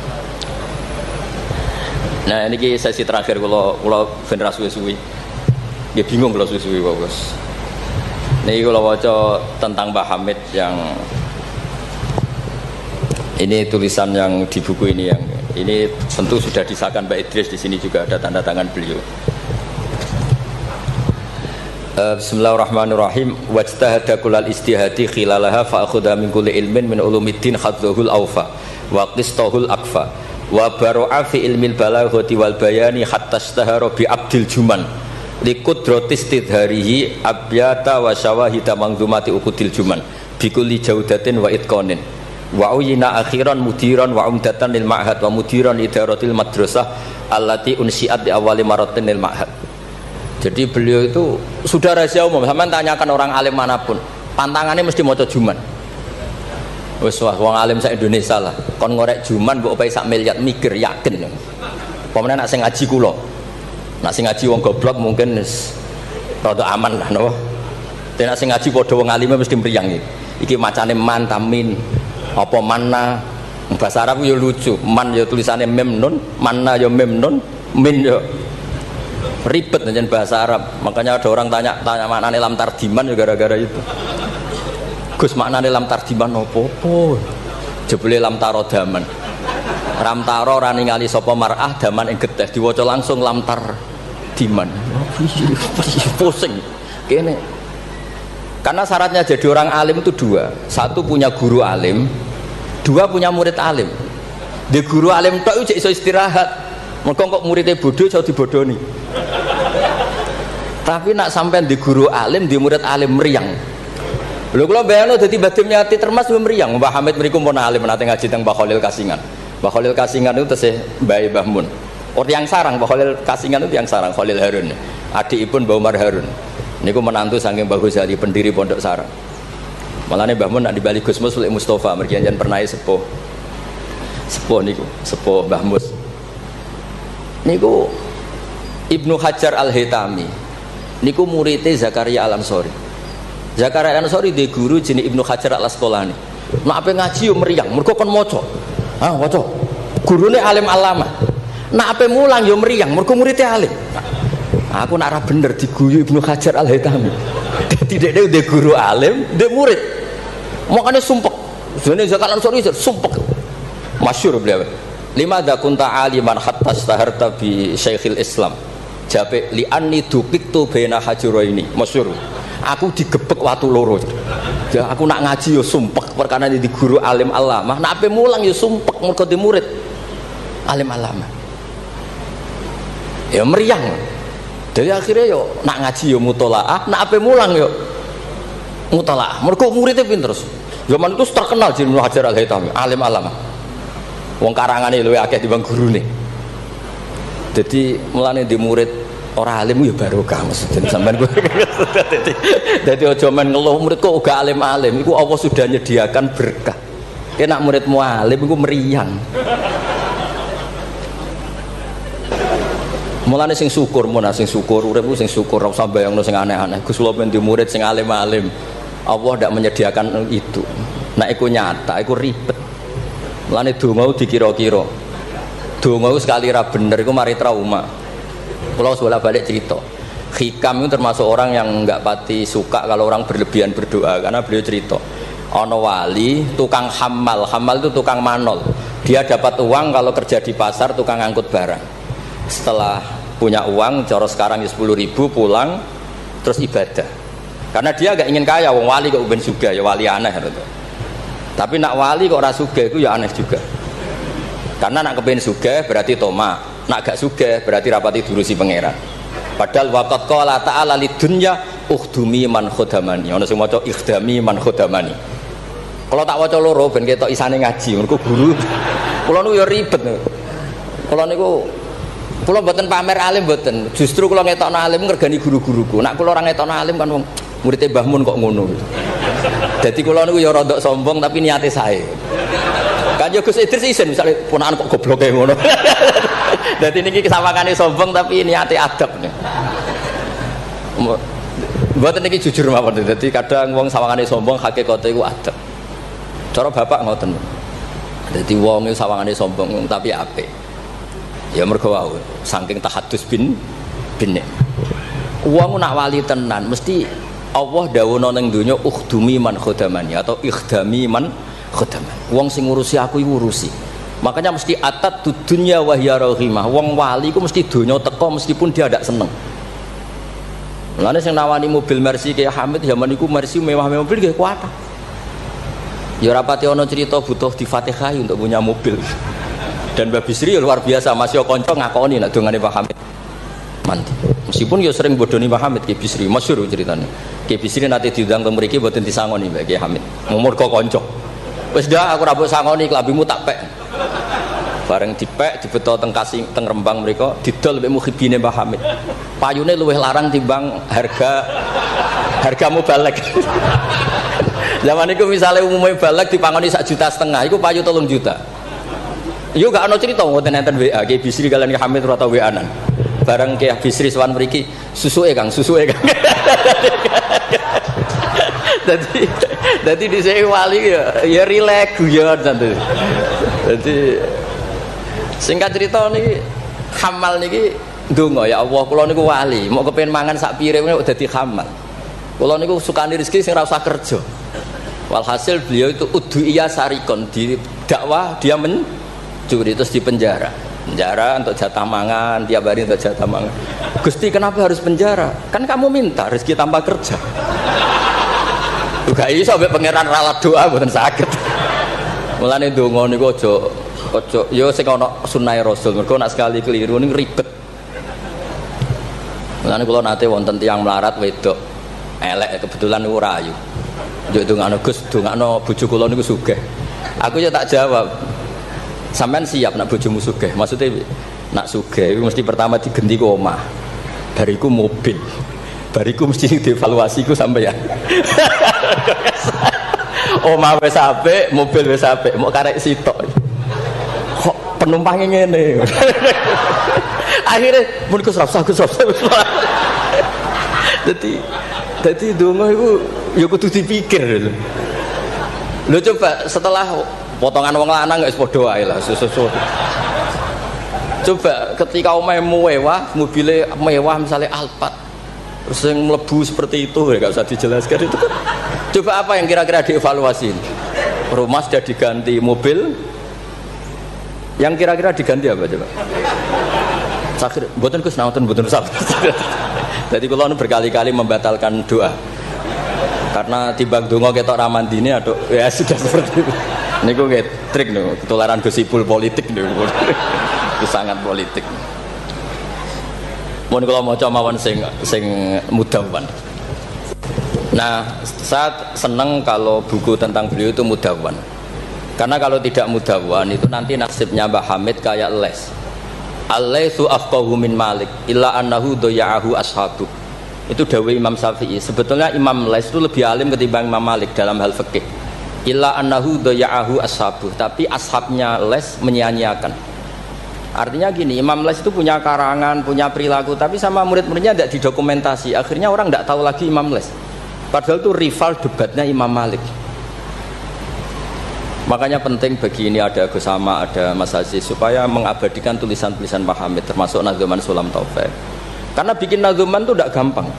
Nah ini sesi terakhir kalau ben ra suwi-suwi. Ya bingung kalau suwi-suwi Bos. Niki kalau waca tentang Mbah Hamid yang ini tulisan yang di buku ini, yang ini tentu sudah disahkan Mbak Idris, di sini juga ada tanda tangan beliau. Bismillahirrahmanirrahim. Wajtahada kullal istihadi khilalaha fa akhudha min kulli ilmin min ulumiddin khadzuhul awfa wa qistahul akfa. Wa baro'a fi ilmil balaghati wal bayani hatta istahara bi abdil juman li qudrati istidharihi abyata wa syawahida mangdumati ukudil juman bi kulli jaudatin wa itqanin wa uyina akhiran mudiran wa umdatan lil ma'had wa mudiran idaratil madrasah allati unsiat di awali maratin lil ma'had. Jadi beliau itu sudah rahasia umum, sampean tanyakan orang alim manapun pantangannya mesti maca juman. Wes wong alim sak Indonesia lah. Kon ngorek juman mbok opo sak miliar mikir yakin. Pemene nak sing ngaji kula. Nak sing ngaji wong goblok mungkin wis rada aman lah napa. Nek sing ngaji padha wong alime mesti mriyang iki. Iki macane mantamin apa manna. Bahasa Arab yo lucu. Man yo tulisannya mem nun, manna yo mem nun, min yo ribet njen bahasa Arab. Makanya ada orang tanya maknane lam tardiman yo gara-gara itu. Gus maknane lam tardiman opo-opo? Jebule lam tarodaman. Ram taro ora ningali sapa mar'ah daman ing getih, diwaca langsung lam tardiman. Pusing. Kene. Karena syaratnya jadi orang alim itu dua. Satu punya guru alim, dua punya murid alim. Di guru alim tok iso istirahat. Mergo kok muridnya bodoh iso dibodoni. Tapi nak sampean di guru alim, di murid alim meriang. Lho kula bayangno dadi Badim Nyati Termas meriang. Mbah Hamid mriku pun alim nate ngaji teng Mbah Khalil Kasingan. Mbah Khalil Kasingan itu tesih Mbah Bahmun. Orang yang sarang Mbah Khalil Kasingan itu yang sarang Khalil Harun. Adikipun Mbah Umar Harun. Niku menantu saking Mbah Ghazali pendiri Pondok Sarang. Malane Mbah Mun nak dibalik Gus Mus Mustofa mergi jan pernah sepuh. Sepuh niku, sepuh Mbah Mus. Niku Ibnu Hajar Al-Haytami. Niku muridé Zakaria Al-Ansori. Zakaria Al-Ansori di guru jenenge Ibnu Hajar Al-Asqalani. Nek ape ngaji yo meriang, mergo kon maca. Ah, waca. Gurune alim alama. Nek ape mulang yo meriang, mergo muridé alim. Aku nak ora bener diguyu Ibnu Hajar Al-Haytami. Tidak dia udah guru alim, dia murid. Makanya sumpek. Sebenarnya Zakaria Al-Ansori sumpek. Masyhur beliau. Lima dakunta aliman hatta staharta bi Syekhil Islam. Jabe li anni dupiktu baina hajuraini. Masyhur. Aku digebek watu loro. Ya aku nak ngaji yo sumpek perkara di guru alim alamah. Nak ape mulang yo sumpek mergo di murid alim alamah. Ya meriang. Jadi akhirnya yo nak ngaji yo mutolaah, nak ape mulang yo mutolaah. Mergo muridnya pinter. Zaman itu terkenal Ibnu Hajar Al-Haytami, alim alamah. Wong karangane luwih akeh timbang gurune. Jadi mulane di murid orang alim ya barokah maksudnya sampean gue. Jadi aja men ngeluh murid kok uga alim-alim iku Allah sudah nyediakan berkah. Enak muridmu alim iku meriang. Mulane sing syukur uripku sing syukur ora usah bayangno sing aneh-aneh. Gus kula men di murid sing alim-alim. Allah ndak menyediakan itu. Nek iku nyata iku ribet. Mulane donga dikira-kira. Donga sekali ra bener iku mari trauma. Kalau bolak balik cerita, Hikam itu termasuk orang yang nggak pati suka kalau orang berlebihan berdoa, karena beliau cerita, ono wali tukang hamal itu tukang manol, dia dapat uang kalau kerja di pasar tukang angkut barang. Setelah punya uang, coro sekarang 10.000 pulang, terus ibadah. Karena dia nggak ingin kaya, wong wali kok ben juga ya wali aneh gitu. Tapi nak wali kok ora sugih itu ya aneh juga. Karena nak kepen sugih berarti toma. Nak gak sugih berarti rapati durusi pangeran. Padahal waqat qala ta'ala lidunya ukhdumi man khodamani. Ana sing maca ikhdami man khodamani. Kalau tak waca loro ben ketok isane ngaji, mergo guru. Kula niku ya ribet. Kula niku mboten pamer alim mboten. Justru kula ngetokno alim ngergani guru-guruku. Nak kula ora ngetokno alim kan wong muridé Mbah Mun kok ngono. Dadi kula niku ya rada sombong tapi niate sae. Kan yo Gus Idris isin misale ponakan kok gobloke ngono. Dadi niki kesawangane sombong tapi niate adab nih. Mboten niki jujur mawon. Dadi kadang wong sawangane sombong hakikate iku adab. Cara bapak ngoten. Dadi wong iku sawangane sombong tapi apik. Ya mergo wae saking tahadus bin. Wong nak wali tenan mesti Allah dawuhna ning donya ukhdumi man khodamani atau ikhdami man khodaman. Wong sing ngurusi aku iku urusi. Makanya mesti atat dunya wa hiya rahimah. Wong wali iku mesti donya teko meskipun dia ndak seneng. Mulane sing nawani mobil Mercy kayak Hamid zaman iku Mercy mewah-mewah mobil nggih kuat. Ya ora pati ana cerita butuh difatihai untuk punya mobil. Dan Mbak Bisri luar biasa, masih kanca ngakoni nek dongane Pak Hamid. Mandi. Meskipun ya sering bodoni Pak Hamid Ki Bisri, masyhur ceritane. Ki Bisri nate diundang teng mriki mboten disangoni Mbak Ki Hamid. Umur kok kanca. Wis dah aku ra mbok sangoni klambimu tak pek. Bareng dipek dibeto teng Kasing teng Rembang mriko didol mek muhibine Mbah Hamid. Payune luwih larang timbang harga mubalek. Zaman iku misale umume balek dipangoni 1,5 juta, iku payu 3 juta. Yo gak ana cerita ngoten enten WA Ki Bisri kalian Ki Hamid ora tau WA-an. Bareng Ki Bisri sowan mriki susuke Kang. Jadi di sini wali ya rileks guyon santai. Jadi singkat cerita nih hamal niki ndonga ya Allah kula niku wali mau kepen mangan sak piring kok dadi hamal. Kula niku sukani rezeki sing ora usah kerja. Walhasil beliau itu udhuiyah sarikon di dakwah dia mencuri terus di penjara untuk jatah mangan tiap hari untuk jatah mangan. Gusti kenapa harus penjara? Kan kamu minta rezeki tanpa kerja. Gak iso sampai pangeran ralat doa mboten saged. Mulane donga niku aja ya sing ana sunah Rasul. Mergo nek sekali keliru niku ribet. Mulane kula nate wonten tiyang melarat wedok elek kebetulan niku rayu. Yo dongakno Gus, dongakno bojo kula niku sugih. Aku ya tak jawab. Sampean siap nak bojomu sugih? Maksudnya nak sugih iku mesti pertama digenti ku omah. Bariku mobil. Bariku mesti dievaluasi ku sampeyan. Omah wis apik, mobil wis apik, mau karek sitok. Kok penumpangnya ngene. Akhirnya mun Gus Rafsah. Dadi donga iku ya kudu dipikir lho. Lho coba setelah potongan wong lanang wis padha wae lah susu. Coba ketika omahe mewah, mobilnya mewah misalnya Alphard. Terus yang melebu seperti itu ya gak usah dijelaskan itu kan. Coba apa yang kira-kira dievaluasi? Rumah sudah diganti, mobil yang kira-kira diganti apa coba? Sakit, mboten Gus nauten mboten usah. Jadi kalau berkali-kali membatalkan doa. karena timbang donga ketok ramandine aduh ya sudah seperti itu. Niku nggih trik niku, ketularan gosipul politik niku. Itu sangat politik. Mun kula maca mawon sing mudawwan. Nah, saya senang kalau buku tentang beliau itu mudawwan. Karena kalau tidak mudawwan itu nanti nasibnya Mbah Hamid kayak les. Al-laitsu afqahu min Malik illa annahu daya'ahu ashabu. Itu dawuh Imam Syafi'i. Sebetulnya Imam Les itu lebih alim ketimbang Imam Malik dalam hal fikih. Illa annahu daya'ahu ashabu, tapi ashabnya Les menyia-nyiakan. Artinya gini, Imam Les itu punya karangan, punya perilaku, tapi sama murid-muridnya tidak didokumentasi. Akhirnya orang tidak tahu lagi Imam Les. Padahal itu rival debatnya Imam Malik. Makanya penting bagi ini ada Gus Sama, ada Mas Aziz supaya mengabadikan tulisan-tulisan Pak Hamid termasuk Nadzuman Sulam Taufik. Karena bikin nadzuman itu tidak gampang.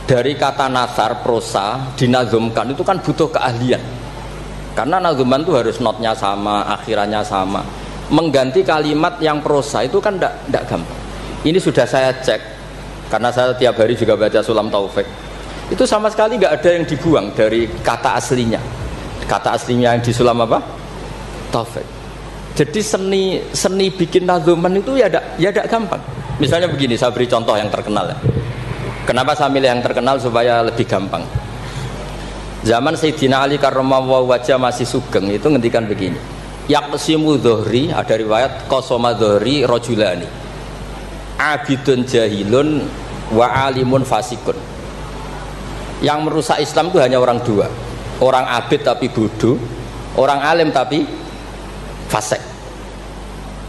Dari kata nasar prosa dinazumkan itu kan butuh keahlian. Karena nadzuman itu harus notnya sama, akhirannya sama. Mengganti kalimat yang prosa itu kan tidak gampang. Ini sudah saya cek karena saya tiap hari juga baca Sulam Taufik. Itu sama sekali nggak ada yang dibuang dari kata aslinya. Kata aslinya yang di Sulam apa? Taufik. Jadi seni bikin nadzuman itu ya tidak gampang. Misalnya begini, saya beri contoh yang terkenal ya. Kenapa saya milih yang terkenal supaya lebih gampang. Zaman Sayyidina Ali karramallahu wajah masih sugeng itu ngendikan begini. Yaqsimu dhuhri, ada riwayat qasama dhuhri rajulani. Abidun jahilun wa alimun fasikun. Yang merusak Islam itu hanya orang dua. Orang abid tapi bodoh, orang alim tapi fasik.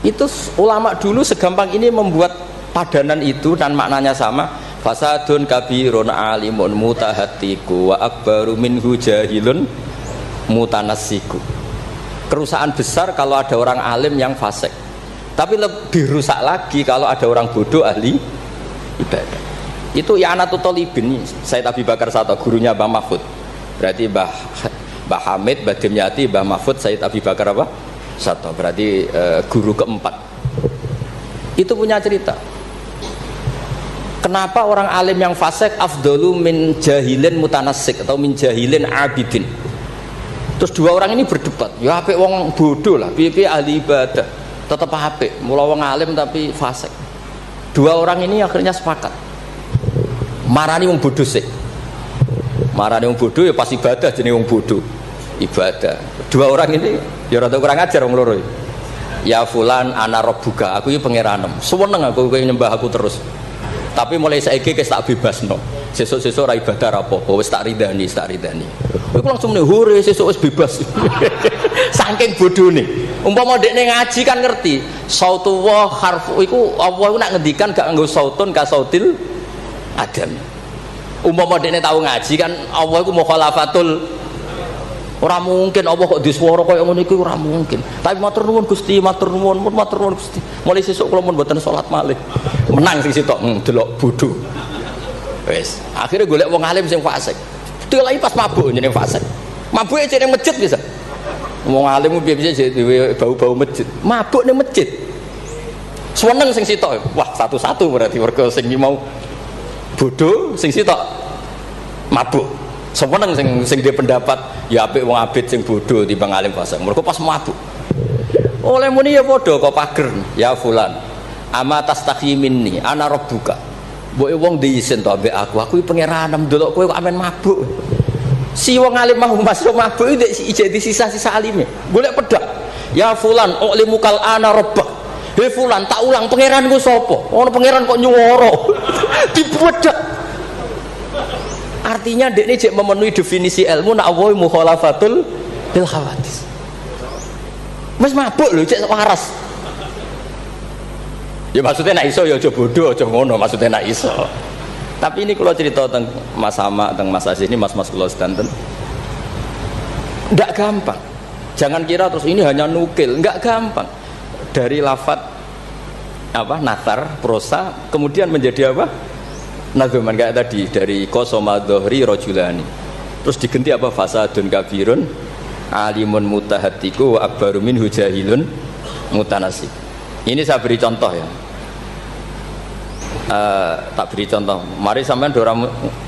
Itu ulama dulu segampang ini membuat padanan itu dan maknanya sama. Fasadun kabirun alimun mutahatiku wa akbaru minhu jahilun mutanassiku. Kerusakan besar kalau ada orang alim yang fasik. Tapi lebih rusak lagi kalau ada orang bodoh ahli ibadah. Itu I'anatul Thalibin, Sayyid Abi Bakar Sato, gurunya Mbah Mahfud. Berarti Mbah Hamid, Mbah Dimyati, Mbah Mahfud, Sayyid Abi Bakar apa? Sato. Berarti guru keempat. Itu punya cerita. Kenapa orang alim yang fasik afdalu min jahilin mutanassik atau min jahilin abidin? Terus dua orang ini berdebat. Ya apik wong bodoh lah, piye ahli ibadah. Tetap apik, mula wong alim tapi fasik. Dua orang ini akhirnya sepakat. Marani wong bodoh sik. Marani wong bodoh ya pas ibadah jenenge wong bodoh. Ibadah. Dua orang ini ya rada kurang ajar wong loro. Ya fulan ana rabbuka, aku iki pangeranem. Seneng aku kowe nyembah aku terus. Tapi mulai saiki wis tak bebasno. Sesuk-sesuk ora ibadah ra apa-apa, wis tak ridani, tak ridani. Kowe langsung muni hore sesuk wis bebas. Saking bodone. Umpama dekne ngaji kan ngerti, sautu wa harfu iku Allah iku nak ngendikan gak nganggo sautun ka sautil adam. Umpama dekne tahu ngaji kan Allah iku mukhalafatul, ora mungkin Allah kok diswara kaya ngono iku ora mungkin. Tapi matur nuwun Gusti, matur nuwun Gusti. Mulai sesuk kula mun mboten salat malih. Menang sing sitok delok bodho. Wis, akhirnya golek wong alim sing fasik. Delok pas mabuk jenenge fasik. Mabuke jeneng masjid bisa. Wong alim piye-piye dhewe bau-bau masjid. Mabuk ning masjid. Seneng sing sitok. Wah, satu-satu berarti mergo sing mau bodoh sing sitok mabuk. Seneng sing dia pendapat ya apik wong abid sing bodoh timbang alim fasik. Mergo pas mabuk. Oleh muni ya padha kok pager. Ya fulan. Ama tastahi minni ana rabbuka. Mbok wong diisin to ambek aku pangeran ndelok kowe kok amen mabuk. Si wong alim mau masuk mabuk iki jadi sisa-sisa alime. Golek pedak. Ya fulan ulimukal ana rabbak. He fulan tak ulang pangeranku sapa? Ono pangeran kok nyuwara. Dibedak. Artinya dekne jek memenuhi definisi ilmu nak wa mukhalafatul bil hawadis. Wis mabuk lho cek waras. Ya maksudnya nak iso ya aja bodoh aja ngono maksudnya nak iso. Tapi ini kalau cerita tentang Mas Sama, tentang Mas Aziz ini mas-mas kula sedanten ndak gampang. Jangan kira terus ini hanya nukil, nggak gampang. Dari lafat apa nasar prosa kemudian menjadi apa? Nadzuman kayak tadi dari qasama dhuhri rajulani. Terus diganti apa fasadun kabirun alimun mutahatiku wa akbaru minhu jahilun mutanasib. Ini saya beri contoh ya. Tak beri contoh. Mari sampean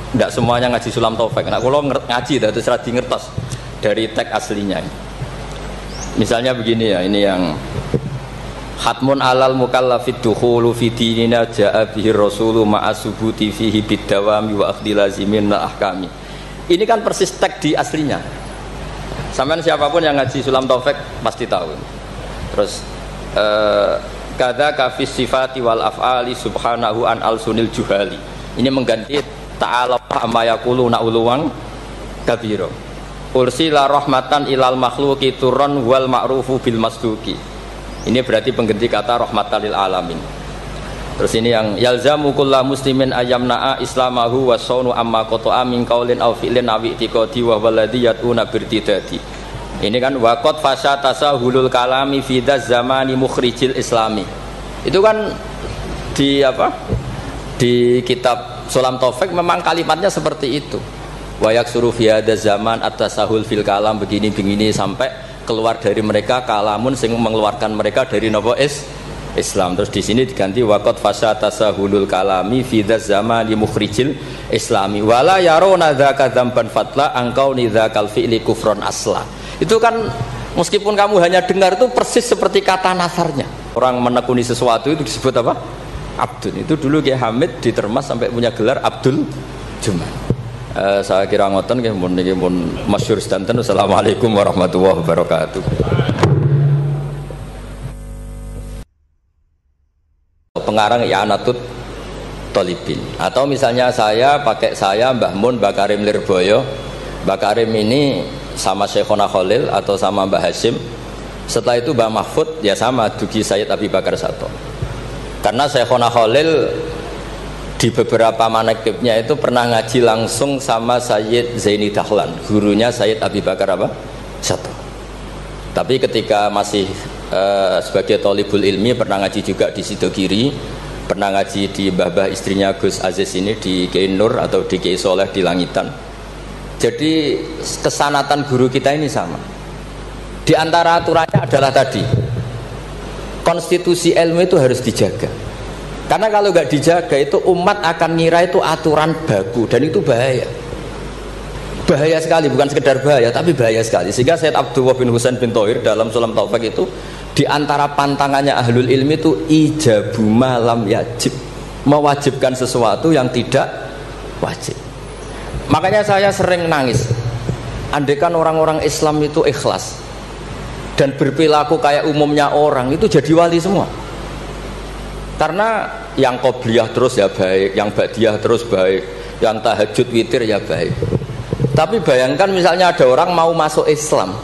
Tidak semuanya ngaji Sulam Taufik. Nah, kalau ngaji terus radi ngertos dari teks aslinya. Misalnya begini ya, ini yang Hatmun alal mukallafid dukhulu fi dinina ja'a bihi rasulu ma'asubuti fihi bidawami wa akhdi lazimin ahkami. Ini kan persis teks di aslinya. Sampai siapapun yang ngaji Sulam Taufik pasti tahu. Terus kada kafis sifati wal af'ali subhanahu an al-sunil juhali. Ini mengganti ta'ala amma yaquluna uluwang kabiro. Ursila rahmatan ilal makhluqi turran wal ma'rufu bil masduqi. Ini berarti pengganti kata rahmatan lil alamin. Terus ini yang yalzamu kullu muslimin ayyamna'a islamahu wa sawnu amma qata'a min qaulin aw fi'lin aw i'tiqadi wa walladhi yatuna birtidadi. Ini kan waqad fasha tasahulul kalami fi zamani mukhrijil islami. Itu kan di apa? Di kitab Sulam Taufik memang kalimatnya seperti itu. Wa yaksuru fi hadzal zaman at-tasahul fil kalam begini-begini sampai keluar dari mereka kalamun sing mengeluarkan mereka dari nopo Islam. Terus di sini diganti waqad fasha tasahulul kalami fi zamani mukhrijil islami wala yaruna dzaka dzamban fatla angkau nidzakal fi'li kufron asla. Itu kan meskipun kamu hanya dengar itu persis seperti kata nasarnya. Orang menekuni sesuatu itu disebut apa? Abdul. Itu dulu Kiai Hamid ditermas sampai punya gelar Abdul Juman. Saya kira ngoten nggih mun niki mun masyhur sedanten. Assalamualaikum warahmatullahi wabarakatuh. Pengarang I'anatul Thalibin. Atau misalnya saya pakai Mbah Mun, Mbah Karim Lirboyo. Mbah Karim ini sama Syekhona Khalil atau sama Mbah Hasyim. Setelah itu Mbah Mahfud ya sama Dugi Sayyid Abi Bakar Sato. Karena Syekhona Khalil di beberapa manaqibnya itu pernah ngaji langsung sama Sayyid Zaini Dahlan, gurunya Sayyid Abi Bakar apa? Sato. Tapi ketika masih sebagai thalibul ilmi pernah ngaji juga di Sidogiri, pernah ngaji di mbah-mbah istrinya Gus Aziz ini di Kiai Nur atau di Kiai Soleh di Langitan. Jadi kesanatan guru kita ini sama. Di antara aturannya adalah tadi, konstitusi ilmu itu harus dijaga. Karena kalau nggak dijaga itu umat akan ngira itu aturan baku dan itu bahaya. Bahaya sekali, bukan sekedar bahaya tapi bahaya sekali. Sehingga Sayyid Abdullah bin Husain bin Thohir dalam Sulam Taufik itu di antara pantangannya ahlul ilmi itu ijabu malam yajib, mewajibkan sesuatu yang tidak wajib. Makanya saya sering nangis. Andaikan orang-orang Islam itu ikhlas dan berperilaku kayak umumnya orang, itu jadi wali semua. Karena yang qobliyah terus ya baik, yang ba'diyah terus baik, yang tahajud witir ya baik. Tapi bayangkan misalnya ada orang mau masuk Islam,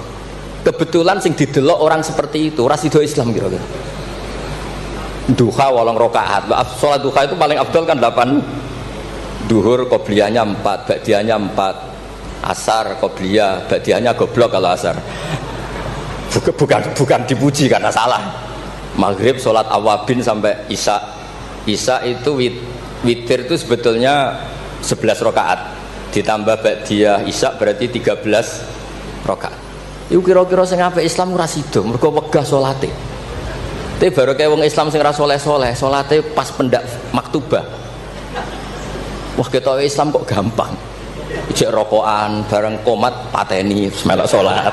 kebetulan sing didelok orang seperti itu, rasido Islam kira-kira. Duha 8 rakaat. Salat duha itu paling afdal kan 8. Duhur qobliyahnya 4, ba'diyahnya 4. Asar qobliyah, ba'diyahnya goblok kalau asar. Bukan dipuji karena salah. Maghrib sholat awabin sampai isya. Isya itu witir itu sebetulnya 11 rakaat ditambah ba'diyah isya berarti 13 rakaat. Iku kira-kira sing apik Islam ora sida mergo wegah salate. Tapi baru kayak wong Islam sing ora saleh-saleh, salate pas pendak maktubah. Wah ketoke Islam kok gampang. Ijek rokokan bareng komat pateni melok salat.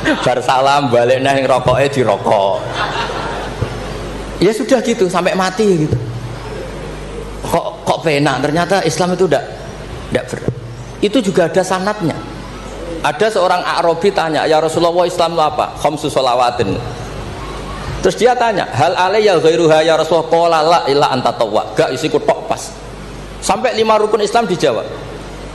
Bar salam balik nang rokoke dirokok. Ya sudah gitu sampai mati gitu. Kok penak, ternyata Islam itu tidak berat. Itu juga ada sanadnya. Ada seorang Arabi tanya, "Ya Rasulullah, Islam itu apa?" Khamsu sholawatin. Terus dia tanya, "Hal alayya ghairuha ya Rasulullah?" Qala la illa anta tawwa. Gak isiku tok pas. Sampai 5 rukun Islam dijawab.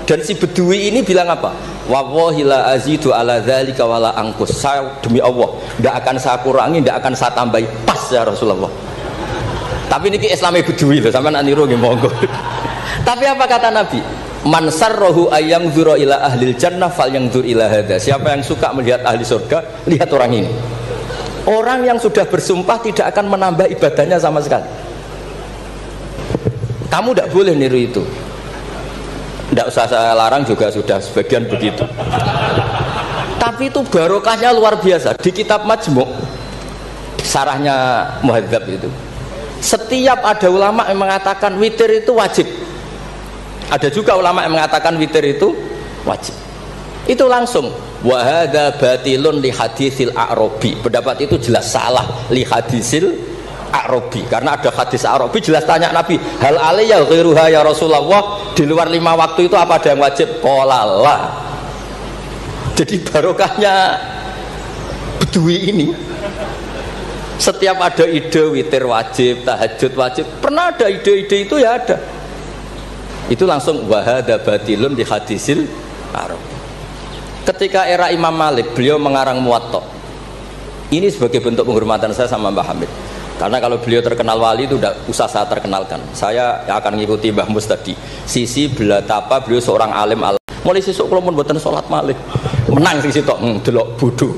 Dan si Bedui ini bilang apa? Wallahi la azidu ala dzalika wala angkus. Saya demi Allah, tidak akan saya kurangi, tidak akan saya tambahi. Pas ya Rasulullah. Tapi ini Islamnya Bedui loh, sampean niru nggih monggo. Tapi apa kata Nabi? Man sarrahu ayyam dzura ila ahlil jannah falyandzur ila hadza. Siapa yang suka melihat ahli surga, lihat orang ini. Orang yang sudah bersumpah tidak akan menambah ibadahnya sama sekali. Kamu tidak boleh niru itu. Tidak usah saya larang juga sudah sebagian begitu. Tapi itu barokahnya luar biasa. Di kitab Majmu' sarahnya Muhadzab itu, setiap ada ulama yang mengatakan witir itu wajib. Ada juga ulama yang mengatakan witir itu wajib. Itu langsung wa hadza batilun li hadisil a'rabi. Pendapat itu jelas salah li hadisil a'rabi, karena ada hadis a'rabi jelas tanya Nabi, hal alayya ghairuha ya Rasulullah, di luar 5 waktu itu apa ada yang wajib? Qala la. Jadi barokahnya Bedui ini setiap ada ide witir wajib, tahajud wajib, pernah ada ide-ide itu ya ada. Itu langsung wahada batilun di hadisil Arab. Ketika era Imam Malik, beliau mengarang Muwatta. Ini sebagai bentuk penghormatan saya sama Mbah Hamid. Karena kalau beliau terkenal wali itu tidak usah saya terkenalkan. Saya akan mengikuti Mbah Mus tadi. Sisi belatapa beliau seorang alim alam. Mulai sesuk kalau pun buatan sholat Malik, menang sisi tok, delok bodoh.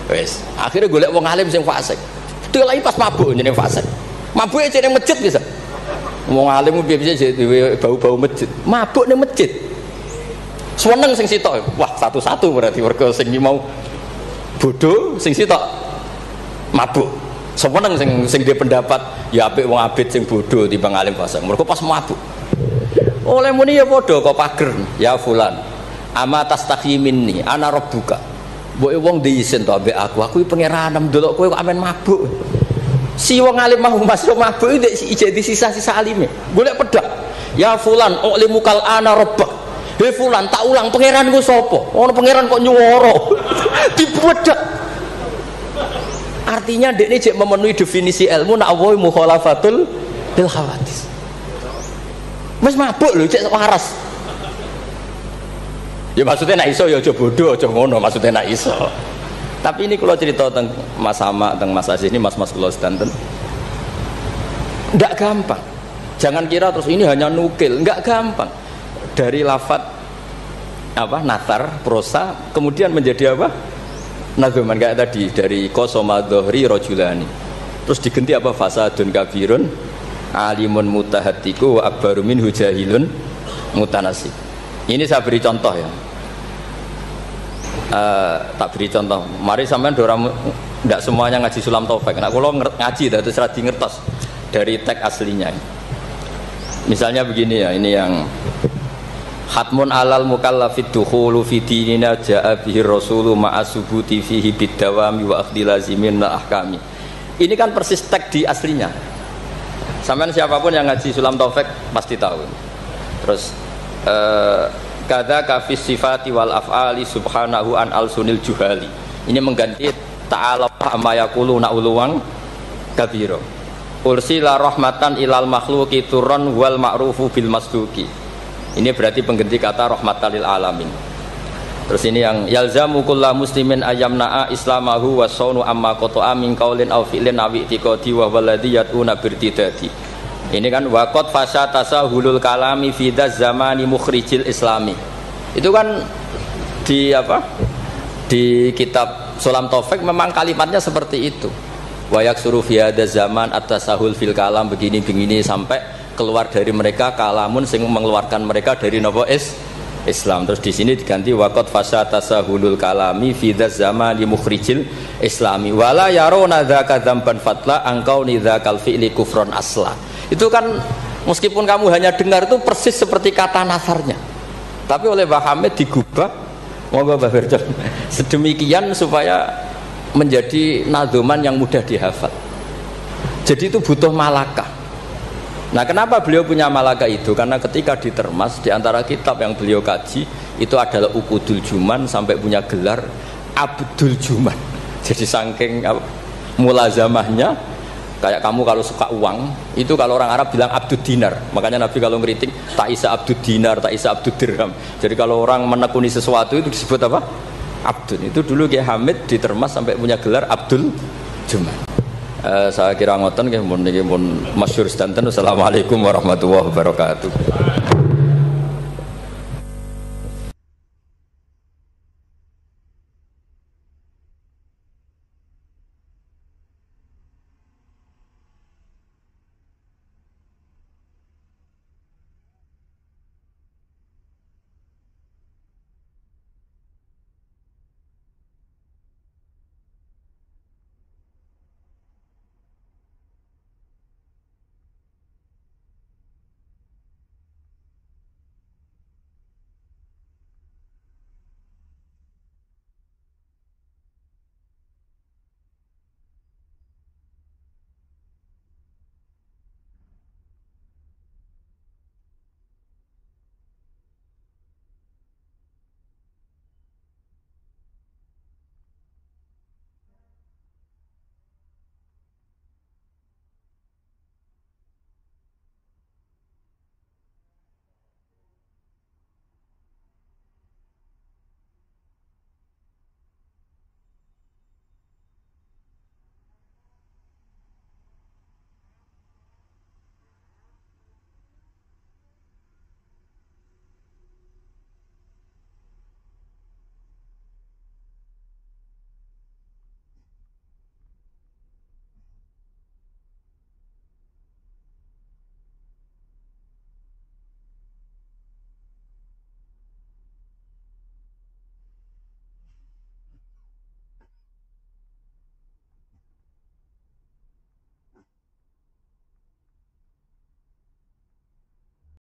Wes, akhirnya golek wong alim sing fasik. Delok pas mabuk jenenge fasik. Mabuke jeneng masjid bisa. Wong alim piye-piye bau-bau masjid. Mabuk ning masjid. Seneng sing sitok. Wah, satu-satu berarti mergo sing mau bodoh, sing sitok mabuk. Seneng sing dia pendapat ya apik wong abid sing bodoh timbang alim fasik. Mergo pas mabuk. Oleh muni ya padha kok pager. Ya fulan. Ama tastahi minni ana rabbuka. Mbok wong diisin to ambek aku pangeran ndelok kowe kok amen mabuk. Si wong alim mau masuk mabuk iki jadi sisa-sisa alime. Golek pedak. Ya fulan ulimukal ana rabbak. He fulan tak ulang pangeranku sapa? Ono pangeran kok nyuwara. Dibedak. Artinya dekne jek memenuhi definisi ilmu nak wa mukhalafatul lil hawadis. Wis mabuk lho cek waras. Ya maksudnya nak iso ya aja bodoh aja ngono maksudnya nak iso. Tapi ini kalau cerita tentang Mas Sama, tentang Mas Aziz ini, mas-mas kula sedanten, ndak gampang. Jangan kira terus ini hanya nukil, nggak gampang. Dari lafadz apa nathar prosa kemudian menjadi apa nazuman kayak tadi dari qasama dhuhri rajulani. Terus diganti apa fasadun kabirun alimun mutahatiku wa akbaru minhu jahilun mutanasib. Ini saya beri contoh ya. Tak beri contoh. Mari sampean dorang tidak semuanya ngaji Sulam Taufik. Nah, kalau ngaji terus radi ngertos dari teks aslinya. Misalnya begini ya, ini yang khatmun alal mukallafid dukhulu fi dinina ja'a bihi rasulu ma'a subuti fihi bidawami wa akhdhi lazimin la ahkami. Ini kan persis teks di aslinya. Sampean siapapun yang ngaji Sulam Taufik pasti tahu. Terus kada kafis sifati wal af'ali subhanahu an al-sunil juhali. Ini mengganti ta'ala amma yaquluna uluwang kabiro. Ursila rahmatan ilal makhluqi turran wal ma'rufu bil masduqi. Ini berarti pengganti kata rahmatan lil alamin. Terus ini yang yalzamu kullu muslimin ayyamna'a islamahu wa sawnu amma qata'a min qaulin aw fi'lin aw i'tiqadi wa walladhi yatuna birtidati. Ini kan waqad fasyatasa hulul kalami fi zamani mukhrijil islami. Itu kan di apa? Di kitab Sulam Taufik memang kalimatnya seperti itu. Wa yaksuru fi hadzal zaman at-tasahul fil kalam begini-begini sampai keluar dari mereka kalamun sing mengeluarkan mereka dari nopo Islam. Terus di sini diganti waqad fasyatasa hulul kalami fi zamani mukhrijil islami wala yaruna dzaka dzamban fatla angkau nidzakal fi'li kufron asla. Itu kan meskipun kamu hanya dengar itu persis seperti kata nasarnya, tapi oleh Mbah Hamid digubah, monggo Mbah Firdan, sedemikian supaya menjadi nadzuman yang mudah dihafal. Jadi itu butuh malakah. Nah, kenapa beliau punya malakah itu? Karena ketika ditermas di antara kitab yang beliau kaji itu adalah Uqudul Juman sampai punya gelar Abdul Juman. Jadi saking mulazamahnya. Kayak kamu kalau suka uang, itu kalau orang Arab bilang abdud dinar. Makanya Nabi kalau ngeritik, tak isa abdud dinar, tak isa abdud dirham. Jadi kalau orang menekuni sesuatu itu disebut apa? Abdul. Itu dulu Kiai Hamid ditermas sampai punya gelar Abdul Juman. Saya kira ngoten nggih mun niki mun masyhur sedanten. Assalamualaikum warahmatullahi wabarakatuh.